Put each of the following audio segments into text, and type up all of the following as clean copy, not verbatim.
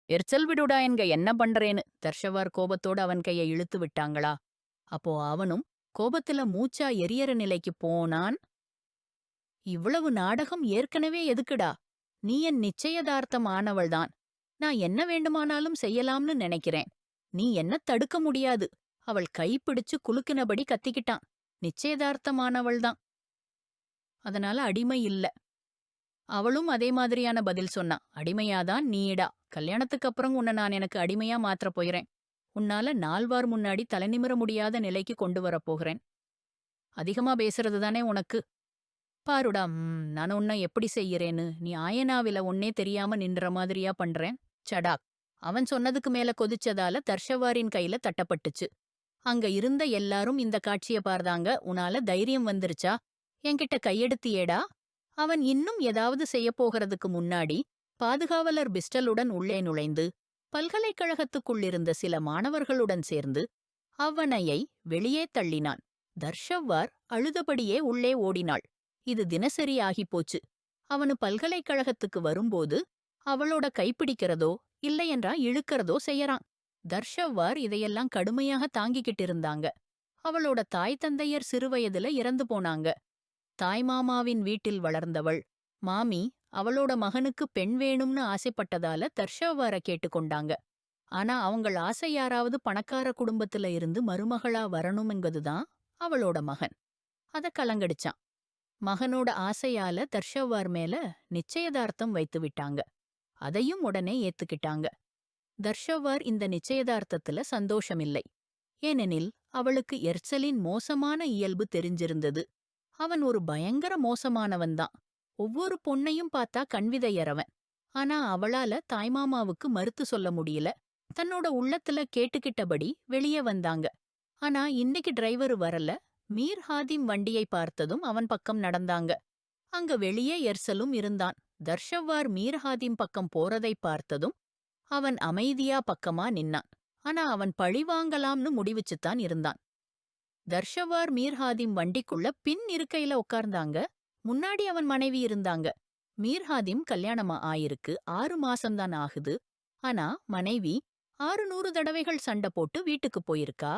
எரிச்சல் விடுடா என்க என்ன பண்றேன்னு தர்ஷவார் கோபத்தோட அவன் கையை இழுத்து விட்டாங்களா. அப்போ அவனும் கோபத்துல மூச்சா எரியற நிலைக்கு போனான். இவ்வளவு நாடகம் ஏற்கனவே எதுக்குடா? நீ என் நிச்சயதார்த்தம் ஆனவள்தான். நான் என்ன வேண்டுமானாலும் செய்யலாம்னு நினைக்கிறேன். நீ என்ன தடுக்க முடியாது. அவள் கைப்பிடிச்சு குலுக்கினபடி கத்திக்கிட்டான். நிச்சயதார்த்தமானவள்தான். அதனால அடிமை இல்ல. அவளும் அதே மாதிரியான பதில் சொன்னா. அடிமையாதான் நீடா. கல்யாணத்துக்கு அப்புறம் உன்னை நான் எனக்கு அடிமையா மாத்திரப் போயிறேன். உன்னால நால்வார் முன்னாடி தலைநிமிர முடியாத நிலைக்கு கொண்டு வரப் போகிறேன். அதிகமா பேசுறது தானே உனக்கு. பாருடா நான் உன்னை எப்படி செய்யறேன்னு நீ ஆயனாவில ஒன்னே தெரியாம நின்ற மாதிரியா பண்றேன். சடாக். அவன் சொன்னதுக்கு மேல கொதிச்சதால தர்ஷவாரின் கையில தட்டப்பட்டுச்சு. அங்க இருந்த எல்லாரும் இந்த காட்சிய பார்த்தாங்க. உன்னால தைரியம் வந்துருச்சா? என்கிட்ட கையெடுத்தியேடா. அவன் இன்னும் ஏதாவது செய்யப் போகிறதுக்கு முன்னாடி பாதுகாவலர் பிஸ்டலுடன் உள்ளே நுழைந்து பல்கலைக்கழகத்துக்குள்ளிருந்த சில மாணவர்களுடன் சேர்ந்து அவனையை வெளியே தள்ளினான். தர்ஷவ்வார் அழுதபடியே உள்ளே ஓடினாள். இது தினசரி ஆகிப்போச்சு. அவனு பல்கலைக்கழகத்துக்கு வரும்போது அவளோட கைப்பிடிக்கிறதோ இல்லையென்றா இழுக்கிறதோ செய்யறான். தர்ஷவ்வார் இதையெல்லாம் கடுமையாக தாங்கிக்கிட்டு இருந்தாங்க. அவளோட தாய் தந்தையர் சிறுவயதுல இறந்து போனாங்க. தாய்மாமாவின் வீட்டில் வளர்ந்தவள். மாமி அவளோட மகனுக்கு பெண் வேணும்னு ஆசைப்பட்டதால தர்ஷவ்வார கேட்டுக்கொண்டாங்க. ஆனா அவங்கள் ஆசை யாராவது பணக்கார குடும்பத்துல இருந்து மருமகளா வரணும் என்பதுதான் அவளோட மகன். அத கலங்கடிச்சான். மகனோட ஆசையால தர்ஷவ்வார் மேல நிச்சயதார்த்தம் வைத்து விட்டாங்க. அதையும் உடனே ஏத்துக்கிட்டாங்க. தர்ஷவ்வார் இந்த நிச்சயதார்த்தத்துல சந்தோஷமில்லை. ஏனெனில் அவளுக்கு எர்சலின் மோசமான இயல்பு தெரிஞ்சிருந்தது. அவன் ஒரு பயங்கர மோசமானவன்தான். ஒவ்வொரு பொண்ணையும் பார்த்தா கண்விதையறவன். ஆனா அவளால தாய்மாமாவுக்கு மறுத்து சொல்ல முடியல. தன்னோட உள்ளத்துல கேட்டுக்கிட்டபடி வெளியே வந்தாங்க. ஆனா இன்னைக்கு டிரைவரு வரல. மீர் ஹாதிம் வண்டியை பார்த்ததும் அவன் பக்கம் நடந்தாங்க. அங்க வெளியே எர்சலும் இருந்தான். தர்ஷவ்வார் மீர் ஹாதிம் பக்கம் போறதை பார்த்ததும் அவன் அமைதியா பக்கமா நின்னான். ஆனா அவன் பழிவாங்கலாம்னு முடிவுச்சுத்தான் இருந்தான். தர்ஷவ்வார் மீர் ஹாதிம் வண்டிக்குள்ள பின் இருக்கையில உட்கார்ந்தாங்க. முன்னாடி அவன் மனைவி இருந்தாங்க. மீர் ஹாதிம் கல்யாணமா ஆயிருக்கு 6 மாசம்தான் ஆகுது. ஆனா மனைவி 600 தடவைகள் சண்டை போட்டு வீட்டுக்கு போயிருக்கா.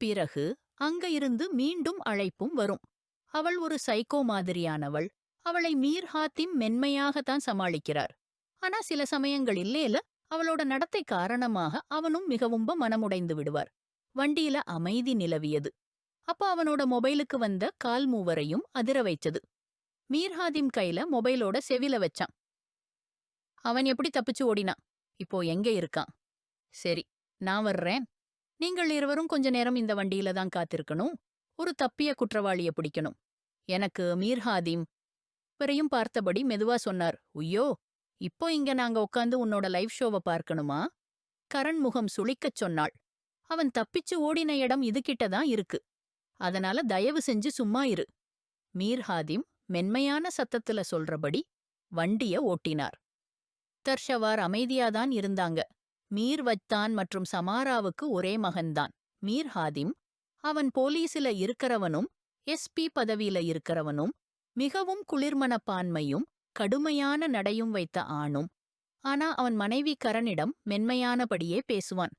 பிறகு அங்க இருந்து மீண்டும் அழைப்பும் வரும். அவள் ஒரு சைக்கோ மாதிரியானவள். அவளை மீர் ஹாத்திம் மென்மையாகத்தான் சமாளிக்கிறார். ஆனா சில சமயங்களில்லேல அவளோட நடத்தை காரணமாக அவனும் மிகவும் மனமுடைந்து விடுவார். வண்டியில அமைதி நிலவியது. அப்ப அவனோட மொபைலுக்கு வந்த கால் மூவரையும் அதிர வைச்சது. மீர் ஹாதிம் கையில மொபைலோட செவில வச்சான். அவன் எப்படி தப்பிச்சு ஓடினான்? இப்போ எங்க இருக்கான்? சரி, நான் வர்றேன். நீங்கள் இருவரும் கொஞ்ச நேரம் இந்த வண்டியில தான் காத்திருக்கணும். ஒரு தப்பிய குற்றவாளிய பிடிக்கணும். எனக்கு மீர் ஹாதிம் வரையும் பார்த்தபடி மெதுவா சொன்னார். உய்யோ, இப்போ இங்க நாங்க உட்காந்து உன்னோட லைவ் ஷோவை பார்க்கணுமா? கரண் முகம் சுளிக்கச் சொன்னாள். அவன் தப்பிச்சு ஓடின இடம் இதுகிட்ட தான் இருக்கு. அதனால தயவு செஞ்சு சும்மா இரு. மீர் ஹாதிம் மென்மையான சத்தத்துல சொல்றபடி வண்டிய ஓட்டினார். தர்ஷவார் அமைதியாதான் இருந்தாங்க. மீர் வஜ்தான் மற்றும் சமாராவுக்கு ஒரே மகன்தான் மீர் ஹாதிம். அவன் போலீஸில இருக்கிறவனும் எஸ்பி பதவியில இருக்கிறவனும் மிகவும் குளிர்மனப்பான்மையும் கடுமையான நடையும் வைத்த ஆணும். ஆனா அவன் மனைவி கரனிடம் மென்மையானபடியே பேசுவான்.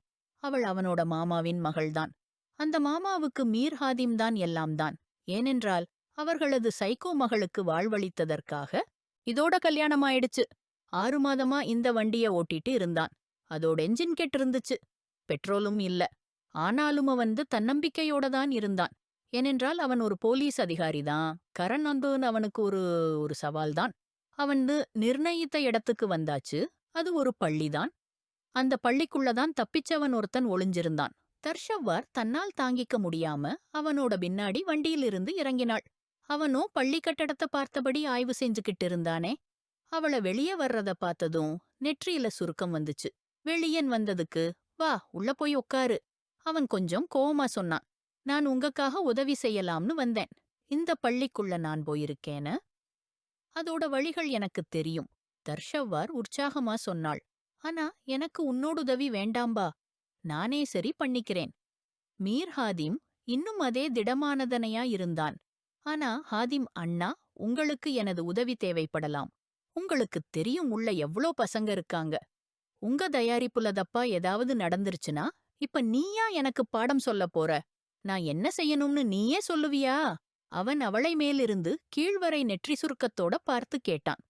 அவள் அவனோட மாமாவின் மகள்தான். அந்த மாமாவுக்கு மீர் ஹாதிம் தான் எல்லாம்தான். ஏனென்றால் அவர்களது சைக்கோ மகளுக்கு வாழ்வளித்ததற்காக இதோட கல்யாணமாயிடுச்சு. 6 மாதமா இந்த வண்டிய ஓட்டிட்டு இருந்தான். அதோட என்ஜின் கெட்டு இருந்துச்சு. பெட்ரோலும் இல்ல. ஆனாலும் அவன் தன்னம்பிக்கையோட தான் இருந்தான். ஏனென்றால் அவன் ஒரு போலீஸ் அதிகாரிதான். கரண் அவனுக்கு ஒரு ஒரு சவால்தான். அவன் நிர்ணயித்த இடத்துக்கு வந்தாச்சு. அது ஒரு பள்ளிதான். அந்த பள்ளிக்குள்ளதான் தப்பிச்சவன் ஒருத்தன் ஒளிஞ்சிருந்தான். தர்ஷவ்வார் தன்னால் தாங்கிக்க முடியாம அவனோட பின்னாடி வண்டியிலிருந்து இறங்கினாள். அவனோ பள்ளி கட்டடத்தை பார்த்தபடி ஆய்வு செஞ்சுக்கிட்டு இருந்தானே. அவள வெளியே வர்றத பார்த்ததும் நெற்றியில சுருக்கம் வந்துச்சு. வெளியன் வந்ததுக்கு வா உள்ள போய் உட்காரு. அவன் கொஞ்சம் கோவமா சொன்னான். நான் உங்கக்காக உதவி செய்யலாம்னு வந்தேன். இந்த பள்ளிக்குள்ள நான் போயிருக்கேன. அதோட வழிகள் எனக்குத் தெரியும். தர்ஷவ்வார் உற்சாகமா சொன்னாள். ஆனா எனக்கு உன்னோட உதவி வேண்டாம்பா. நானே சரி பண்ணிக்கிறேன். மீர் ஹாதிம் இன்னும் அதே திடமானதனையா இருந்தான். ஆனா ஹாதிம் அண்ணா, உங்களுக்கு எனது உதவி தேவைப்படலாம். உங்களுக்குத் தெரியும் உள்ள எவ்ளோ பசங்க இருக்காங்க. உங்க தயாரிப்புல தப்பா ஏதாவது நடந்துருச்சுன்னா இப்ப நீயா எனக்கு பாடம் சொல்லப் போற? நான் என்ன செய்யணும்னு நீயே சொல்லுவியா? அவன் அவளை மேலிருந்து கீழ்வரை நெற்றி சுருக்கத்தோட பார்த்து கேட்டான்.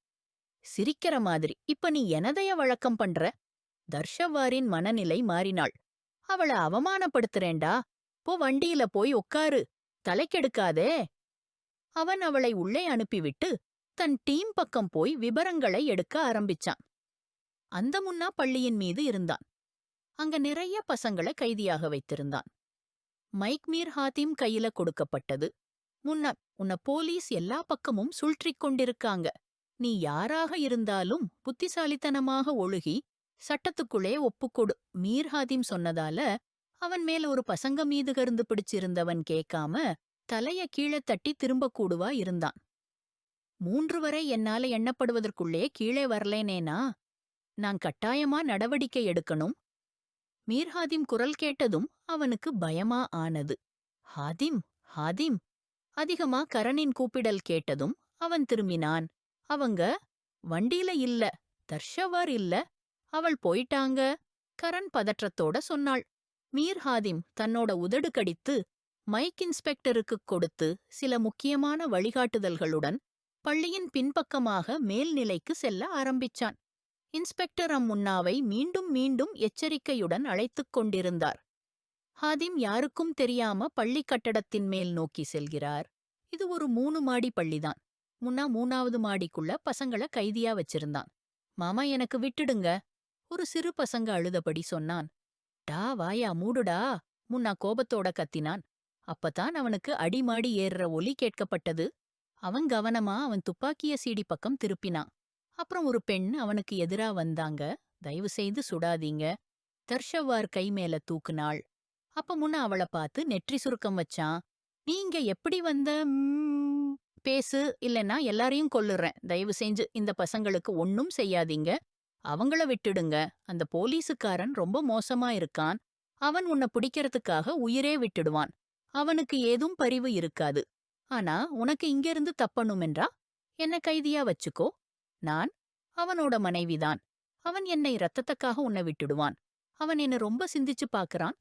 சிரிக்கிற மாதிரி. இப்ப நீ எனதைய வழக்கம் பண்ற? தர்ஷவாரின் மனநிலை மாறினாள். அவள அவமானப்படுத்துறேன்டா. போ வண்டியில போய் உட்காரு. தலைக்கெடுக்காதே. அவன் அவளை உள்ளே அனுப்பிவிட்டு தன் டீம் பக்கம் போய் விபரங்களை எடுக்க ஆரம்பிச்சான். அந்த முன்னா பள்ளியின் மீது இருந்தான். அங்க நிறைய பசங்கள கைதியாக வைத்திருந்தான். மைக் மீர் ஹாத்திம் கையில கொடுக்கப்பட்டது. முன்ன உன்ன போலீஸ் எல்லா பக்கமும் சுழ்ற்றிக் கொண்டிருக்காங்க. நீ யாராக இருந்தாலும் புத்திசாலித்தனமாக ஒழுகி சட்டத்துக்குள்ளே ஒப்புக்கொடு. மீர் ஹாத்திம் சொன்னதால அவன் மேல ஒரு பசங்க மீது கருந்து பிடிச்சிருந்தவன் கேட்காம தலைய கீழே தட்டி திரும்ப கூடுவா இருந்தான். 3 வரை என்னால எண்ணப்படுவதற்குள்ளே கீழே வரலேனேனா நான் கட்டாயமா நடவடிக்கை எடுக்கணும். மீர் ஹாதிம் குரல் கேட்டதும் அவனுக்கு பயமா ஆனது. ஹாதிம், ஹாதிம். அதிகமா கரணின் கூப்பிடல் கேட்டதும் அவன் திரும்பினான். அவங்க வண்டியில இல்ல, தர்ஷவர் இல்ல, அவள் போயிட்டாங்க. கரண் பதற்றத்தோட சொன்னாள். மீர் ஹாதிம் தன்னோட உதடு கடித்து மைக் இன்ஸ்பெக்டருக்குக் கொடுத்து சில முக்கியமான வழிகாட்டுதல்களுடன் பள்ளியின் பின்பக்கமாக மேல்நிலைக்கு செல்ல ஆரம்பிச்சான். இன்ஸ்பெக்டர் அம்முன்னாவை மீண்டும் மீண்டும் எச்சரிக்கையுடன் அழைத்துக் கொண்டிருந்தார். ஹாதிம் யாருக்கும் தெரியாம பள்ளி கட்டடத்தின் மேல் நோக்கி செல்கிறார். இது ஒரு 3 மாடி பள்ளிதான். முன்னா 3வது மாடிக்குள்ள பசங்கள கைதியா வச்சிருந்தான். மாமா எனக்கு விட்டுடுங்க. ஒரு சிறு பசங்க அழுதபடி சொன்னான். டா வாயா மூடுடா. முன்னா கோபத்தோட கத்தினான். அப்பதான் அவனுக்கு அடிமாடி ஏறுற ஒலி கேட்கப்பட்டது. அவன் கவனமா அவன் துப்பாக்கிய சீடி பக்கம் திருப்பினான். அப்புறம் ஒரு பெண் அவனுக்கு எதிரா வந்தாங்க. தயவு செய்து சுடாதீங்க. தர்ஷவார் கை மேல தூக்குனாள். அப்ப முன்ன அவள பார்த்து நெற்றி சுருக்கம் வச்சான். நீங்க எப்படி வந்த? பேசு, இல்லைன்னா எல்லாரையும் கொல்லுறேன். தயவு செஞ்சு இந்த பசங்களுக்கு ஒன்னும் செய்யாதீங்க. அவங்கள விட்டுடுங்க. அந்த போலீசுக்காரன் ரொம்ப மோசமா இருக்கான். அவன் உன்னை பிடிக்கிறதுக்காக உயிரே விட்டுடுவான். அவனுக்கு ஏதும் பரிவு இருக்காது. ஆனா உனக்கு இங்கிருந்து தப்பணுமென்றா என்ன கைதியா வச்சுக்கோ. நான் அவனோட மனைவிதான். அவன் என்னை ரத்தத்துக்காக உன்னை விட்டுடுவான். அவன் என்ன ரொம்ப சிந்திச்சு பாக்குறான்.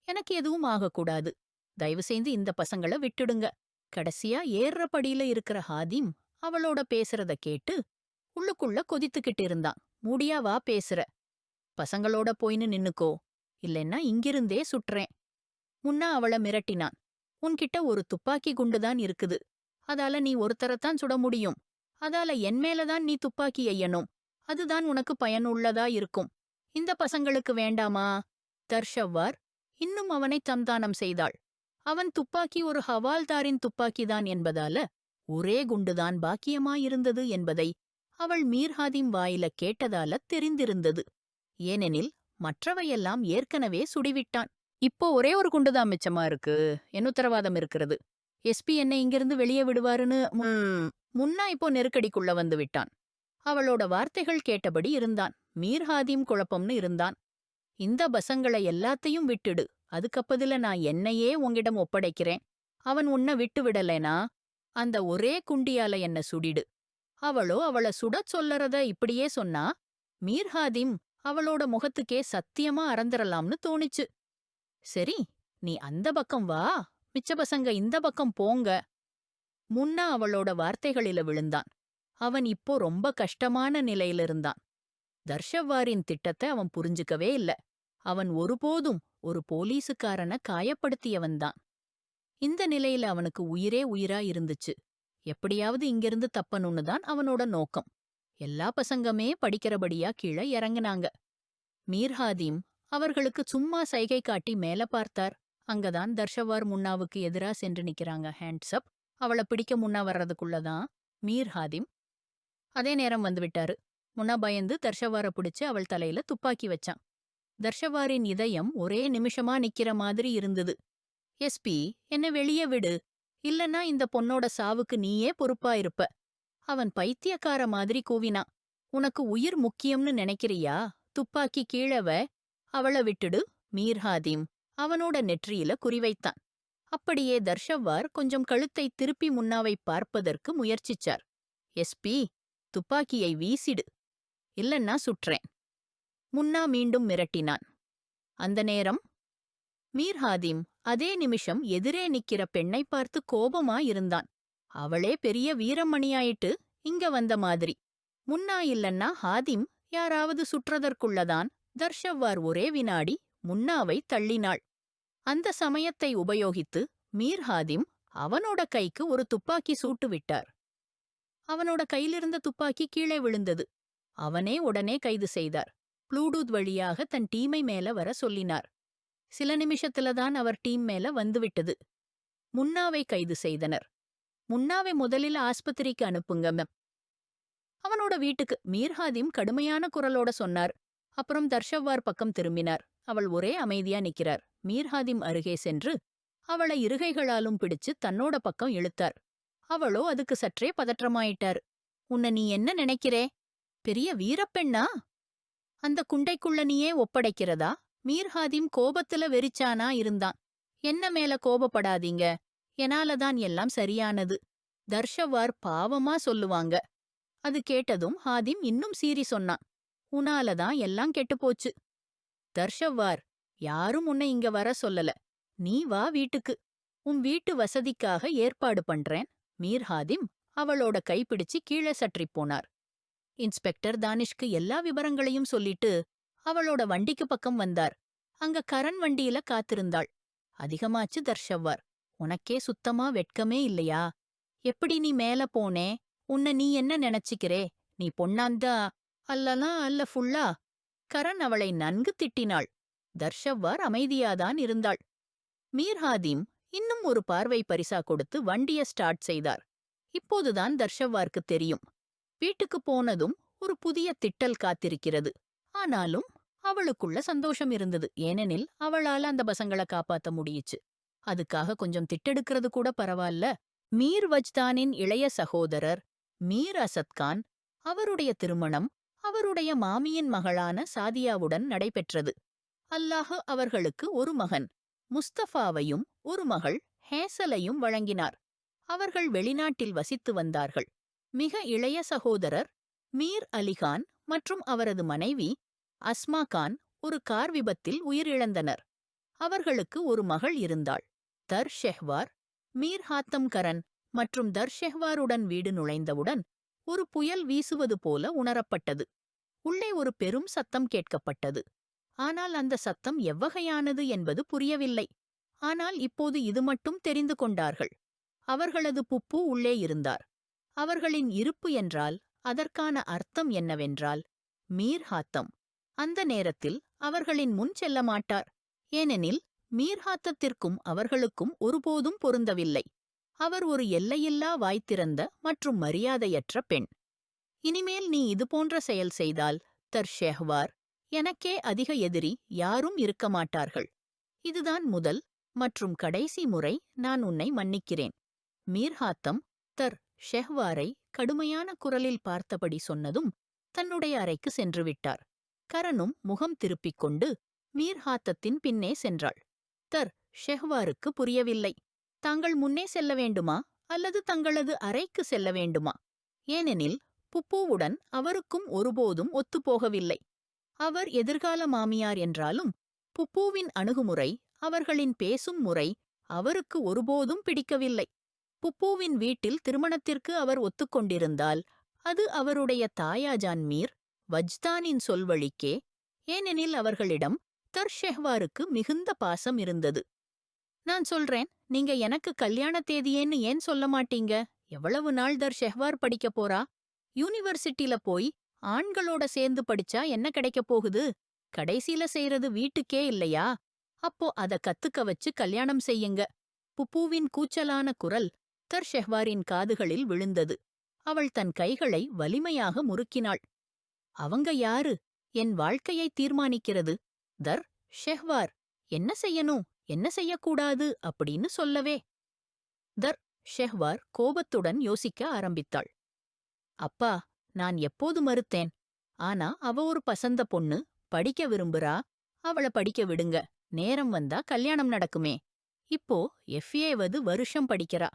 எனக்கு எதுவும் ஆகக்கூடாது. தயவு செய்து இந்த பசங்கள விட்டுடுங்க. கடைசியா ஏறுற படியில இருக்கிற ஹாதிம் அவளோட பேசுறத கேட்டு உள்ளுக்குள்ள கொதித்துக்கிட்டு இருந்தான். மூடியா வா பேசுற. பசங்களோட போயின்னு நின்னுக்கோ. இல்லைன்னா இங்கிருந்தே சுட்றேன். முன்னா அவள மிரட்டினான். உன்கிட்ட ஒரு துப்பாக்கி குண்டுதான் இருக்குது. அதால நீ ஒருத்தரத்தான் சுட முடியும். அதால என் மேலதான் நீ துப்பாக்கி எய்யணும். அதுதான் உனக்கு பயனுள்ளதா இருக்கும். இந்த பசங்களுக்கு வேண்டாமா? தர்ஷவ்வார் இன்னும் அவனை சந்தானம் செய்தாள். அவன் துப்பாக்கி ஒரு ஹவால்தாரின் துப்பாக்கிதான் என்பதால ஒரே குண்டுதான் பாக்கியமாயிருந்தது என்பதை அவள் மீர்ஹாதிம் வாயில கேட்டதால தெரிந்திருந்தது. ஏனெனில் மற்றவையெல்லாம் ஏற்கனவே சுடிவிட்டான். இப்போ ஒரே ஒரு குண்டுதான் மிச்சமா இருக்கு. என் உத்தரவாதம் இருக்கிறது. எஸ்பி என்னை இங்கிருந்து வெளியே விடுவாருன்னு முன்னா இப்போ நெருக்கடிக்குள்ள வந்து விட்டான். அவளோட வார்த்தைகள் கேட்டபடி இருந்தான். மீர்ஹாதிம் குழப்பம்னு இருந்தான். இந்த பசங்களை எல்லாத்தையும் விட்டுடு. அதுக்கப்பதில நான் என்னையே உன்கிடம் ஒப்படைக்கிறேன். அவன் உன்னை விட்டு விடலைனா அந்த ஒரே குண்டியால என்ன சுடிடு. அவளோ அவள சுடச் சொல்லறத இப்படியே சொன்னா மீர்ஹாதிம் அவளோட முகத்துக்கே சத்தியமா அறந்துறலாம்னு தோணிச்சு. சரி, நீ அந்த பக்கம் வா, மிச்ச பசங்க இந்த பக்கம் போங்க. முன்னா அவளோட வார்த்தைகளில விழுந்தான். அவன் இப்போ ரொம்ப கஷ்டமான நிலையிலிருந்தான். தர்ஷவ்வாரின் திட்டத்தை அவன் புரிஞ்சுக்கவே இல்ல. அவன் ஒருபோதும் ஒரு போலீசுக்காரன காயப்படுத்தியவன்தான். இந்த நிலையில அவனுக்கு உயிரே உயிரா இருந்துச்சு. எப்படியாவது இங்கிருந்து தப்பணும்னு தான் அவனோட நோக்கம். எல்லா பசங்கமே படிக்கிறபடியா கீழே இறங்குனாங்க. மீர்ஹாதிம் அவர்களுக்கு சும்மா சைகை காட்டி மேல பார்த்தார். அங்கதான் தர்ஷவார் முன்னாவுக்கு எதிரா சென்று நிக்கிறாங்க. Hands up. அவளை பிடிக்க முன்னா வர்றதுக்குள்ளதான் மீர்ஹாதிம் அதே நேரம் வந்துவிட்டாரு. முன்னா பயந்து தர்ஷவார பிடிச்சு அவள் தலையில துப்பாக்கி வச்சான். தர்ஷவாரின் இதயம் ஒரே நிமிஷமா நிக்கிற மாதிரி இருந்தது. எஸ்பி, என்ன வெளியே விடு. இல்லன்னா இந்த பொண்ணோட சாவுக்கு நீயே பொறுப்பா இருப்ப. அவன் பைத்தியக்கார மாதிரி கூவினான். உனக்கு உயிர் முக்கியம்னு நினைக்கிறியா? துப்பாக்கி கீழவ. அவள விட்டுடு. மீர்ஹாதிம் அவனோட நெற்றியில குறிவைத்தான். அப்படியே தர்ஷவ்வார் கொஞ்சம் கழுத்தை திருப்பி முன்னாவை பார்ப்பதற்கு முயற்சிச்சார். எஸ்பி, துப்பாக்கியை வீசிடு. இல்லன்னா சுட்றேன். முன்னா மீண்டும் மிரட்டினான். அந்த நேரம் மீர்ஹாதிம் அதே நிமிஷம் எதிரே நிக்கிற பெண்ணை பார்த்து கோபமா இருந்தான். அவளே பெரிய வீரமணியாயிட்டு இங்க வந்த மாதிரி. முன்னா இல்லன்னா ஹாதிம் யாராவது சுற்றதற்குள்ளதான் தர்ஷவ்வார் ஒரே வினாடி முன்னாவை தள்ளினாள். அந்த சமயத்தை உபயோகித்து மீர்ஹாதிம் அவனோட கைக்கு ஒரு துப்பாக்கி சூட்டு விட்டார். அவனோட கையிலிருந்த துப்பாக்கி கீழே விழுந்தது. அவனே உடனே கைது செய்தார். ப்ளூடூத் வழியாக தன் டீமை மேல வர சொல்லினார். சில நிமிஷத்துலதான் அவர் டீம் மேல வந்துவிட்டது. முன்னாவை கைது செய்தனர். முன்னாவை முதலில் ஆஸ்பத்திரிக்கு அனுப்புங்க மேம். அவனோட வீட்டுக்கு மீர்ஹாதிம் கடுமையான குரலோட சொன்னார். அப்புறம் தர்ஷவ்வார் பக்கம் திரும்பினார். அவள் ஒரே அமைதியா நிக்கிறார். மீர்ஹாதிம் அருகே சென்று அவளை இருகைகளாலும் பிடிச்சு தன்னோட பக்கம் இழுத்தார். அவளோ அதுக்கு சற்றே பதற்றமாயிட்டார். உன்னை நீ என்ன நினைக்கிறே? பெரிய வீரப்பெண்ணா? அந்த குண்டைக்குள்ள நீயே ஒப்படைக்கிறதா? மீர்ஹாதிம் கோபத்துல வெறிச்சானா இருந்தான். என்ன மேல கோபப்படாதீங்க, என்னாலதான் எல்லாம் சரியானது. தர்ஷவ்வார் பாவமா சொல்லுவாங்க. அது கேட்டதும் ஹாதிம் இன்னும் சீறி சொன்னான். உன்னாலதான் எல்லாம் கெட்டுப்போச்சு. தர்ஷவ்வார், யாரும் உன்னை இங்க வர சொல்லல. நீ வா வீட்டுக்கு. உன் வீட்டு வசதிக்காக ஏற்பாடு பண்றேன். மீர்ஹாதிம் அவளோட கைப்பிடிச்சு கீழே சற்றிப் போனார். இன்ஸ்பெக்டர் தானிஷ்க்கு எல்லா விவரங்களையும் சொல்லிட்டு அவளோட வண்டிக்கு பக்கம் வந்தார். அங்க கரண் வண்டியில காத்திருந்தாள். அதிகமாச்சு தர்ஷவ்வார். உனக்கே சுத்தமா வெட்கமே இல்லையா? எப்படி நீ மேல போனே? உன்னை நீ என்ன நினைச்சிக்கிறே? நீ பொண்ணாந்தா அல்லலாம் அல்ல ஃபுல்லா? கரண் அவளை நன்கு திட்டினாள். தர்ஷவ்வார் அமைதியாதான் இருந்தாள். மீர்ஹாதிம் இன்னும் ஒரு பார்வை பரிசா கொடுத்து வண்டிய ஸ்டார்ட் செய்தார். இப்போதுதான் தர்ஷவ்வார்க்கு தெரியும், வீட்டுக்கு போனதும் ஒரு புதிய திட்டல் காத்திருக்கிறது. ஆனாலும் அவளுக்குள்ள சந்தோஷம் இருந்தது. ஏனெனில் அவளால அந்த பசங்கள காப்பாத்த முடியுச்சு. அதுக்காக கொஞ்சம் திட்டெடுக்கிறது கூட பரவாயில்ல. மீர் வஜ்தானின் இளைய சகோதரர் மீர் அசத்கான், அவருடைய திருமணம் அவருடைய மாமியின் மகளான சாதியாவுடன் நடைபெற்றது. அல்லாஹ் அவர்களுக்கு ஒரு மகன் முஸ்தஃபாவையும் ஒரு மகள் ஹேசலையும் வழங்கினார். அவர்கள் வெளிநாட்டில் வசித்து வந்தார்கள். மிக இளைய சகோதரர் மீர் அலிகான் மற்றும் அவரது மனைவி அஸ்மா கான் ஒரு கார் விபத்தில் உயிரிழந்தனர். அவர்களுக்கு ஒரு மகள் இருந்தாள். தர் ஷெஹ்வார் மீர் ஹாத்தம் கரன் மற்றும் தர் ஷெஹ்வாருடன் வீடு நுழைந்தவுடன் ஒரு புயல் வீசுவது போல உணரப்பட்டது. உள்ளே ஒரு பெரும் சத்தம் கேட்கப்பட்டது. ஆனால் அந்த சத்தம் எவ்வகையானது என்பது புரியவில்லை. ஆனால் இப்போது இது மட்டும் தெரிந்து கொண்டார்கள். அவர்களது புப்பு உள்ளே இருந்தார். அவர்களின் இருப்பு என்றால் அதற்கான அர்த்தம் என்னவென்றால், மீர் ஹாத்தம் அந்த நேரத்தில் அவர்களின் முன் செல்ல மாட்டார். ஏனெனில் மீர்ஹாத்தத்திற்கும் அவர்களுக்கும் ஒருபோதும் பொருந்தவில்லை. அவர் ஒரு எல்லையில்லா வாய்த்திறந்த மற்றும் மரியாதையற்ற பெண். இனிமேல் நீ இதுபோன்ற செயல் செய்தால் தர் ஷெஹ்வார், எனக்கே அதிக எதிரி யாரும் இருக்க மாட்டார்கள். இதுதான் முதல் மற்றும் கடைசி முறை நான் உன்னை மன்னிக்கிறேன். மீர்ஹாத்தம் தர் ஷெஹ்வாரை கடுமையான குரலில் பார்த்தபடி சொன்னதும் தன்னுடைய அறைக்கு சென்று விட்டார். கரனும் முகம் திருப்பிக் கொண்டு மீர்ஹாத்தத்தின் பின்னே சென்றாள். தர் ஷெஹ்வாருக்கு புரியவில்லை. தாங்கள் முன்னே செல்ல வேண்டுமா அல்லது தங்களது அறைக்கு செல்ல வேண்டுமா? ஏனெனில் புப்புவுடன் அவருக்கும் ஒருபோதும் ஒத்துப்போகவில்லை. அவர் எதிர்கால மாமியார் என்றாலும் புப்புவின் அணுகுமுறை, அவர்களின் பேசும் முறை அவருக்கு ஒருபோதும் பிடிக்கவில்லை. புப்புவின் வீட்டில் திருமணத்திற்கு அவர் ஒத்துக்கொண்டிருந்தால் அது அவருடைய தாயாஜான் மீர் வஜ்தானின் சொல்வழிக்கே. ஏனெனில் அவர்களிடம் தர் ஷெஹ்வாருக்கு மிகுந்த பாசம் இருந்தது. நான் சொல்றேன், நீங்க எனக்கு கல்யாண தேதியேன்னு ஏன் சொல்ல மாட்டீங்க? எவ்வளவு நாள் தர் ஷெஹ்வார் படிக்க போறா? யூனிவர்சிட்டில போய் ஆண்களோட சேர்ந்து படிச்சா என்ன கிடைக்கப் போகுது? கடைசியில செய்யறது வீட்டுக்கே இல்லையா? அப்போ அத கத்துக்க வச்சு கல்யாணம் செய்யுங்க. புப்புவின் கூச்சலான குரல் தர் ஷெஹ்வாரின் காதுகளில் விழுந்தது. அவள் தன் கைகளை வலிமையாக முறுக்கினாள். அவங்க யாரு? என் வாழ்க்கையை தீர்மானிக்கிறது தர் ஷெஹ்வார். என்ன செய்யணும், என்ன செய்யக்கூடாது அப்படின்னு சொல்லவே. தர் ஷெஹ்வார் கோபத்துடன் யோசிக்க ஆரம்பித்தாள். அப்பா, நான் எப்போது மறுத்தேன்? ஆனா அவ ஒரு பசந்த பொண்ணு, படிக்க விரும்புறா. அவள படிக்க விடுங்க. நேரம் வந்தா கல்யாணம் நடக்குமே. இப்போ எஃப்ஏவது வருஷம் படிக்கிறா.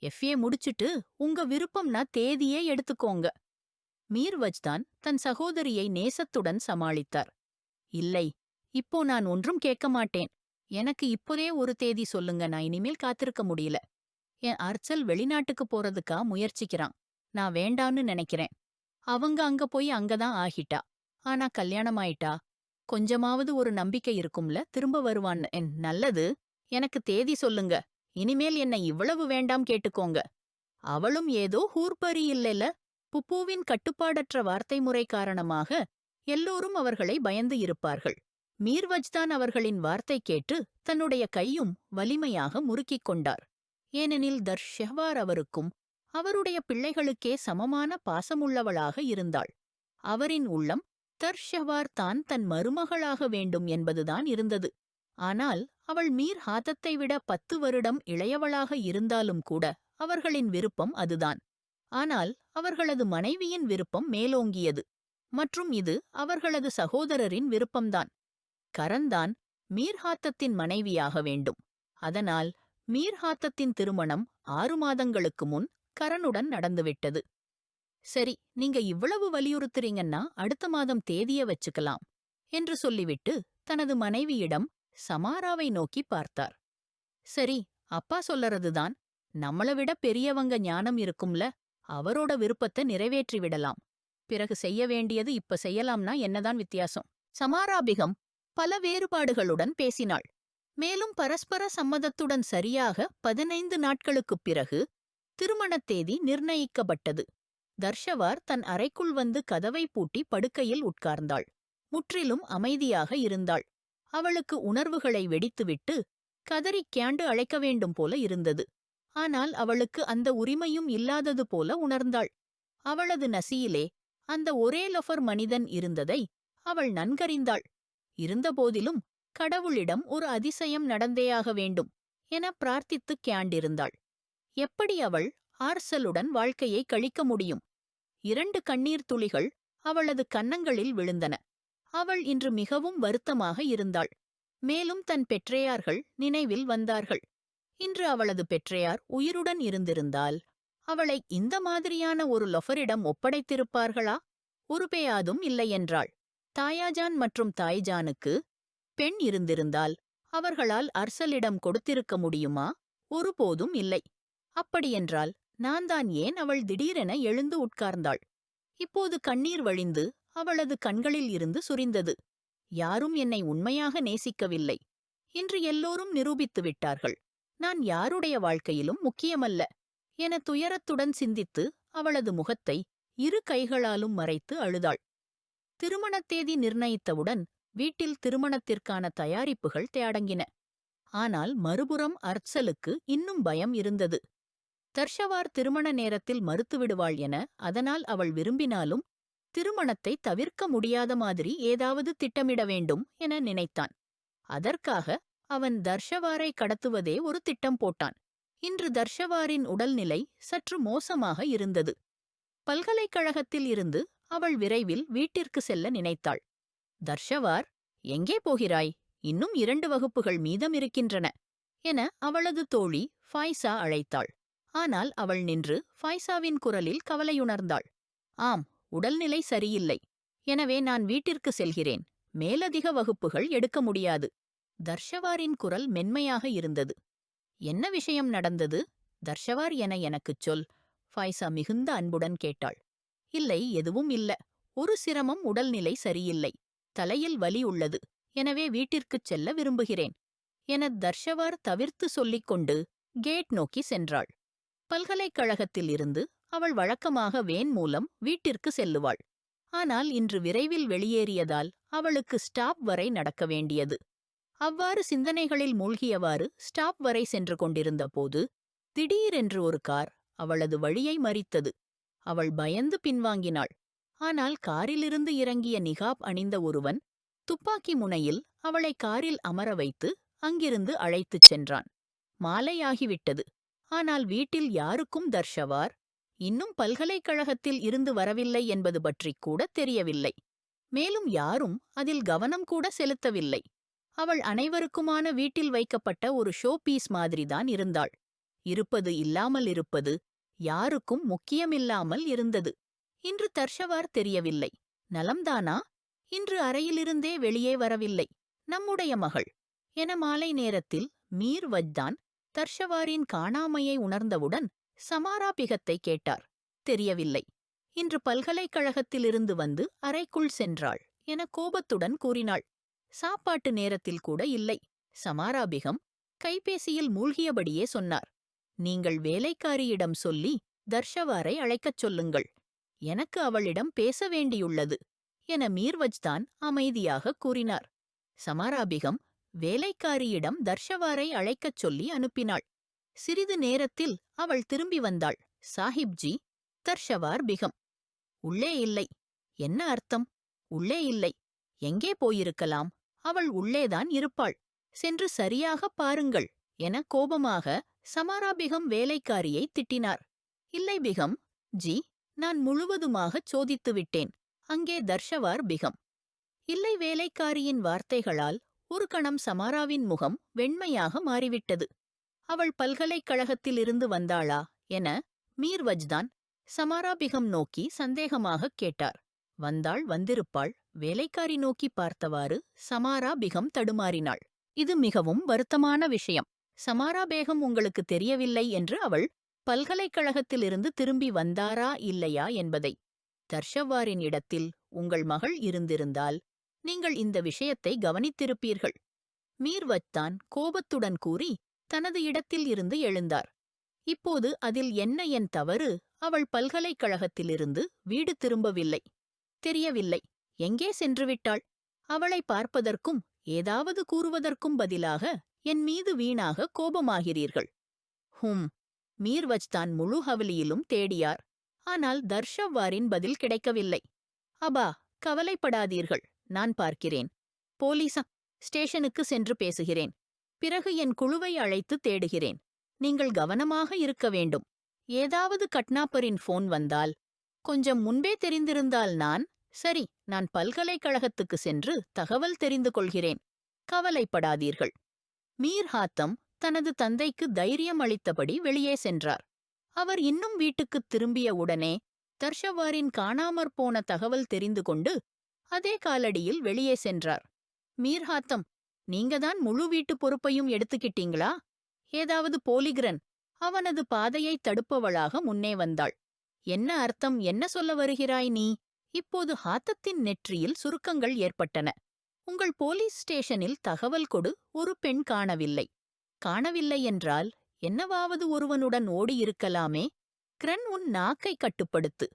எஃப்ஏ முடிச்சுட்டு உங்க விருப்பம்னா தேதியே எடுத்துக்கோங்க. மீர் வஜ்தான் தன் சகோதரியை நேசத்துடன் சமாளித்தார். இல்லை, இப்போ நான் ஒன்றும் கேட்க மாட்டேன். எனக்கு இப்போதே ஒரு தேதி சொல்லுங்க, நான் இனிமேல் காத்திருக்க முடியல. என் அர்ச்சல் வெளிநாட்டுக்கு போறதுக்கா முயற்சிக்கிறான். நான் வேண்டான்னு நினைக்கிறேன். அவங்க அங்க போய் அங்கதான் ஆகிட்டா. ஆனா கல்யாணம் ஆயிட்டா. கொஞ்சமாவது ஒரு நம்பிக்கை இருக்கும்ல, திரும்ப வருவான்னு. நல்லது, எனக்கு தேதி சொல்லுங்க. இனிமேல் என்ன இவ்வளவு வேண்டாம் கேட்டுக்கோங்க. அவளும் ஏதோ ஹூர்பரி இல்லைல. புப்புவின் கட்டுப்பாடற்ற வார்த்தை முறை காரணமாக எல்லோரும் அவர்களை பயந்து இருப்பார்கள். மீர்வஜ்தான் அவர்களின் வார்த்தை கேட்டு தன்னுடைய கையும் வலிமையாக முறுக்கிக் கொண்டார். ஏனெனில் தர்ஷெஹ்வார் அவருக்கும் அவருடைய பிள்ளைகளுக்கே சமமான பாசமுள்ளவளாக இருந்தாள். அவரின் உள்ளம் தர்ஷெஹ்வார் தான் தன் மருமகளாக வேண்டும் என்பதுதான் இருந்தது. ஆனால் அவள் மீர் ஹாதத்தை விட 10 வருடம் இளையவளாக இருந்தாலும் கூட அவர்களின் விருப்பம் அதுதான். ஆனால் அவர்களது மனைவியின் விருப்பம் மேலோங்கியது. மற்றும் இது அவர்களது சகோதரரின் விருப்பம்தான். கரன்தான் மீர்ஹாத்தத்தின் மனைவியாக வேண்டும். அதனால் மீர்ஹாத்தத்தின் திருமணம் 6 மாதங்களுக்கு முன் கரனுடன் நடந்துவிட்டது. சரி, நீங்க இவ்வளவு வலியுறுத்துறீங்கன்னா அடுத்த மாதம் தேதிய வச்சுக்கலாம் என்று சொல்லிவிட்டு தனது மனைவியிடம் சமாராவை நோக்கி பார்த்தார். சரி, அப்பா சொல்லறதுதான். நம்மள விட பெரியவங்க ஞானம் இருக்கும்ல, அவரோட விருப்பத்தை நிறைவேற்றி விடலாம். பிறகு செய்ய வேண்டியது இப்ப செய்யலாம்னா என்னதான் வித்தியாசம்? சமாராபிகம் பல வேறுபாடுகளுடன் பேசினாள். மேலும் பரஸ்பர சம்மதத்துடன் சரியாக 15 நாட்களுக்குப் பிறகு திருமணத் தேதி நிர்ணயிக்கப்பட்டது. தர்ஷவார் தன் அறைக்குள் வந்து கதவை பூட்டி படுக்கையில் உட்கார்ந்தாள். முற்றிலும் அமைதியாக இருந்தாள். அவளுக்கு உணர்வுகளை வெடித்துவிட்டு கதறிக் கியாண்டு அழைக்க வேண்டும் போல இருந்தது. ஆனால் அவளுக்கு அந்த உரிமையும் இல்லாதது போல உணர்ந்தாள். அவளது நசியிலே அந்த ஒரே லொஃபர் மனிதன் இருந்ததை அவள் நன்கறிந்தாள். இருந்தபோதிலும் கடவுளிடம் ஒரு அதிசயம் நடந்தேயாக வேண்டும் என பிரார்த்தித்துக் கியாண்டிருந்தாள். எப்படி அவள் ஆர்சலுடன் வாழ்க்கையை கழிக்க முடியும்? 2 கண்ணீர் துளிகள் அவளது கன்னங்களில் விழுந்தன. அவள் இன்று மிகவும் வருத்தமாக இருந்தாள். மேலும் தன் பெற்றேயார்கள் நினைவில் வந்தார்கள். இன்று அவளது பெற்றேயார் உயிருடன் இருந்திருந்தால் அவளை இந்த மாதிரியான ஒரு லொஃபரிடம் ஒப்படைத்திருப்பார்களா? ஒருபேயாதும் இல்லையென்றாள். தாயாஜான் மற்றும் தாய்ஜானுக்கு பெண் இருந்திருந்தால் அவர்களால் அர்சலிடம் கொடுத்திருக்க முடியுமா? ஒருபோதும் இல்லை. அப்படியென்றால் நான் தான் ஏன் அவள் திடீரென எழுந்து உட்கார்ந்தாள்? இப்போது கண்ணீர் வழிந்து அவளது கண்களில் இருந்து சுரிந்தது. யாரும் என்னை உண்மையாக நேசிக்கவில்லை. இன்று எல்லோரும் நிரூபித்து விட்டார்கள். நான் யாருடைய வாழ்க்கையிலும் முக்கியமல்ல என துயரத்துடன் சிந்தித்து அவளது முகத்தை 2 கைகளாலும் மறைத்து அழுதாள். திருமணத் தேதி நிர்ணயித்தவுடன் வீட்டில் திருமணத்திற்கான தயாரிப்புகள் தேடங்கின. ஆனால் மறுபுறம் அர்ச்சலுக்கு இன்னும் பயம் இருந்தது. தர்ஷவார் திருமண நேரத்தில் மறுத்துவிடுவாள் என, அதனால் அவள் விரும்பினாலும் திருமணத்தை தவிர்க்க முடியாத மாதிரி ஏதாவது திட்டமிட வேண்டும் என நினைத்தான். அதற்காக அவன் தர்ஷவாரை கடத்துவதே ஒரு திட்டம் போட்டான். இன்று தர்ஷவாரின் உடல்நிலை சற்று மோசமாக இருந்தது. பல்கலைக்கழகத்தில் இருந்து அவள் விரைவில் வீட்டிற்கு செல்ல நினைத்தாள். தர்ஷவார், எங்கே போகிறாய்? இன்னும் 2 வகுப்புகள் மீதம் இருக்கின்றன என அவளது தோழி ஃபாய்சா அழைத்தாள். ஆனால் அவள் நின்று ஃபாய்சாவின் குரலில் கவலையுணர்ந்தாள். ஆம், உடல்நிலை சரியில்லை. எனவே நான் வீட்டிற்கு செல்கிறேன். மேலதிக வகுப்புகள் எடுக்க முடியாது. தர்ஷவாரின் குரல் மென்மையாக இருந்தது. என்ன விஷயம் நடந்தது? தர்ஷவார் என எனக்குச் சொல். ஃபாய்சா மிகுந்த அன்புடன் கேட்டாள். இல்லை, எதுவும் இல்ல. ஒரு சிரமம், உடல்நிலை சரியில்லை. தலையில் வலி உள்ளது. எனவே வீட்டிற்குச் செல்ல விரும்புகிறேன் என தர்ஷவார் தவிர்த்து சொல்லிக் கொண்டு கேட் நோக்கி சென்றாள். பல்கலைக்கழகத்தில் இருந்து அவள் வழக்கமாக வேன் மூலம் வீட்டிற்கு செல்லுவாள். ஆனால் இன்று விரைவில் வெளியேறியதால் அவளுக்கு ஸ்டாப் வரை நடக்க வேண்டியது. அவ்வாறு சிந்தனைகளில் மூழ்கியவாறு ஸ்டாப் வரை சென்று கொண்டிருந்த போது திடீரென்று ஒரு கார் அவளது வழியை மறித்தது. அவள் பயந்து பின்வாங்கினாள். ஆனால் காரிலிருந்து இறங்கிய நிகாப் அணிந்த ஒருவன் துப்பாக்கி முனையில் அவளை காரில் அமர வைத்து அங்கிருந்து அழைத்துச் சென்றான். மாலையாகிவிட்டது. ஆனால் வீட்டில் யாருக்கும் தர்ஷவார் இன்னும் பல்கலைக்கழகத்தில் இருந்து வரவில்லை என்பது பற்றிக் கூட தெரியவில்லை. மேலும் யாரும் அதில் கவனம் கூட செலுத்தவில்லை. அவள் அனைவருக்குமான வீட்டில் வைக்கப்பட்ட ஒரு ஷோ பீஸ் மாதிரிதான் இருந்தாள். இருப்பது இல்லாமல் இருப்பது யாருக்கும் முக்கியமில்லாமல் இருந்தது. இன்று தர்ஷவார் தெரியவில்லை. நலம்தானா? இன்று அறையிலிருந்தே வெளியே வரவில்லை. நம்முடைய மகள் என மாலை நேரத்தில் மீர் வஜ்தான் தர்ஷவாரின் காணாமையை உணர்ந்தவுடன் சமாரா பிகத்தை கேட்டார். தெரியவில்லை. இன்று பல்கலைக்கழகத்திலிருந்து வந்து அறைக்குள் சென்றாள் என கோபத்துடன் கூறினாள். சாப்பாட்டு நேரத்தில் கூட இல்லை. சமாரா பிகம் கைபேசியில் மூழ்கியபடியே சொன்னார். நீங்கள் வேலைக்காரியிடம் சொல்லி தர்ஷவாரை அழைக்கச் சொல்லுங்கள். எனக்கு அவளிடம் பேச வேண்டியுள்ளது என மீர்வஜ்தான் அமைதியாக கூறினார். சமாரா பிகம் வேலைக்காரியிடம் தர்ஷவாரை அழைக்கச் சொல்லி அனுப்பினாள். சிறிது நேரத்தில் அவள் திரும்பி வந்தாள். சாஹிப்ஜி, தர்ஷவார் பிகம். உள்ளே இல்லை. என்ன அர்த்தம்? உள்ளே இல்லை. எங்கே போயிருக்கலாம்? அவள் உள்ளேதான் இருப்பாள். சென்று சரியாக பாருங்கள் என கோபமாக சமாரா பிகம் வேலைக்காரியை திட்டினார். இல்லை பிகம் ஜி, நான் முழுவதுமாகச் சோதித்துவிட்டேன். அங்கே தர்ஷவார் பிகம். இல்லை. வேலைக்காரியின் வார்த்தைகளால் ஒரு கணம் சமாராவின் முகம் வெண்மையாக மாறிவிட்டது. அவள் பல்கலைக்கழகத்திலிருந்து வந்தாளா என மீர்வஜ்தான் சமாரா பிகம் நோக்கி சந்தேகமாகக் கேட்டார். வந்திருப்பாள். வேலைக்காரி நோக்கி பார்த்தவாறு சமாரா பிகம் தடுமாறினாள். இது மிகவும் வருத்தமான விஷயம். சமாரா பேகம் உங்களுக்கு தெரியவில்லை என்று அவள் பல்கலைக்கழகத்திலிருந்து திரும்பி வந்தாரா இல்லையா என்பதை. தர்ஷவாரின் இடத்தில் உங்கள் மகள் இருந்திருந்தால் நீங்கள் இந்த விஷயத்தை கவனித்திருப்பீர்கள். மீர்வஜ்தான் கோபத்துடன் கூறி தனது இடத்தில் இருந்து எழுந்தார். இப்போது அதில் என்ன என் தவறு? அவள் பல்கலைக்கழகத்திலிருந்து வீடு திரும்பவில்லை. தெரியவில்லை. எங்கே சென்றுவிட்டாள்? அவளை பார்ப்பதற்கும் ஏதாவது கூறுவதற்கும் பதிலாக என் மீது வீணாக கோபமாகிறீர்கள். மீர்வஜ்தான் முழு ஹவலியிலும் தேடியார். ஆனால் தர்ஷவாரின் பதில் கிடைக்கவில்லை. அபா, கவலைப்படாதீர்கள். நான் பார்க்கிறேன். ஸ்டேஷனுக்கு சென்று பேசுகிறேன். பிறகு என் குழுவை அழைத்து தேடுகிறேன். நீங்கள் கவனமாக இருக்க வேண்டும். ஏதாவது கட்னாப்பரின் போன் வந்தால் கொஞ்சம் முன்பே தெரிந்திருந்தால் சரி, நான் பல்கலைக்கழகத்துக்கு சென்று தகவல் தெரிந்து கொள்கிறேன். கவலைப்படாதீர்கள். மீர் ஹாத்தம் தனது தந்தைக்கு தைரியம் அளித்தபடி வெளியே சென்றார். அவர் இன்னும் வீட்டுக்குத் திரும்பிய உடனே தர்ஷவாரின் காணாமற்போன தகவல் தெரிந்து கொண்டு அதே காலடியில் வெளியே சென்றார். மீர் ஹாத்தம், நீங்கதான் முழு வீட்டு பொறுப்பையும் எடுத்துக்கிட்டீங்களா? ஏதாவது போலிகிரன்? அவனது பாதையை தடுப்பவளாக முன்னே வந்தாள். என்ன அர்த்தம்? என்ன சொல்ல வருகிறாய் நீ? இப்போது ஹாத்தத்தின் நெற்றியில் சுருக்கங்கள் ஏற்பட்டன. உங்கள் போலீஸ் ஸ்டேஷனில் தகவல் கொடு. ஒரு பெண் காணவில்லை. காணவில்லை என்றால் என்னவாவது ஒருவனுடன் ஓடியிருக்கலாமே. கிரண், உன் நாக்கை கட்டுப்படுத்து.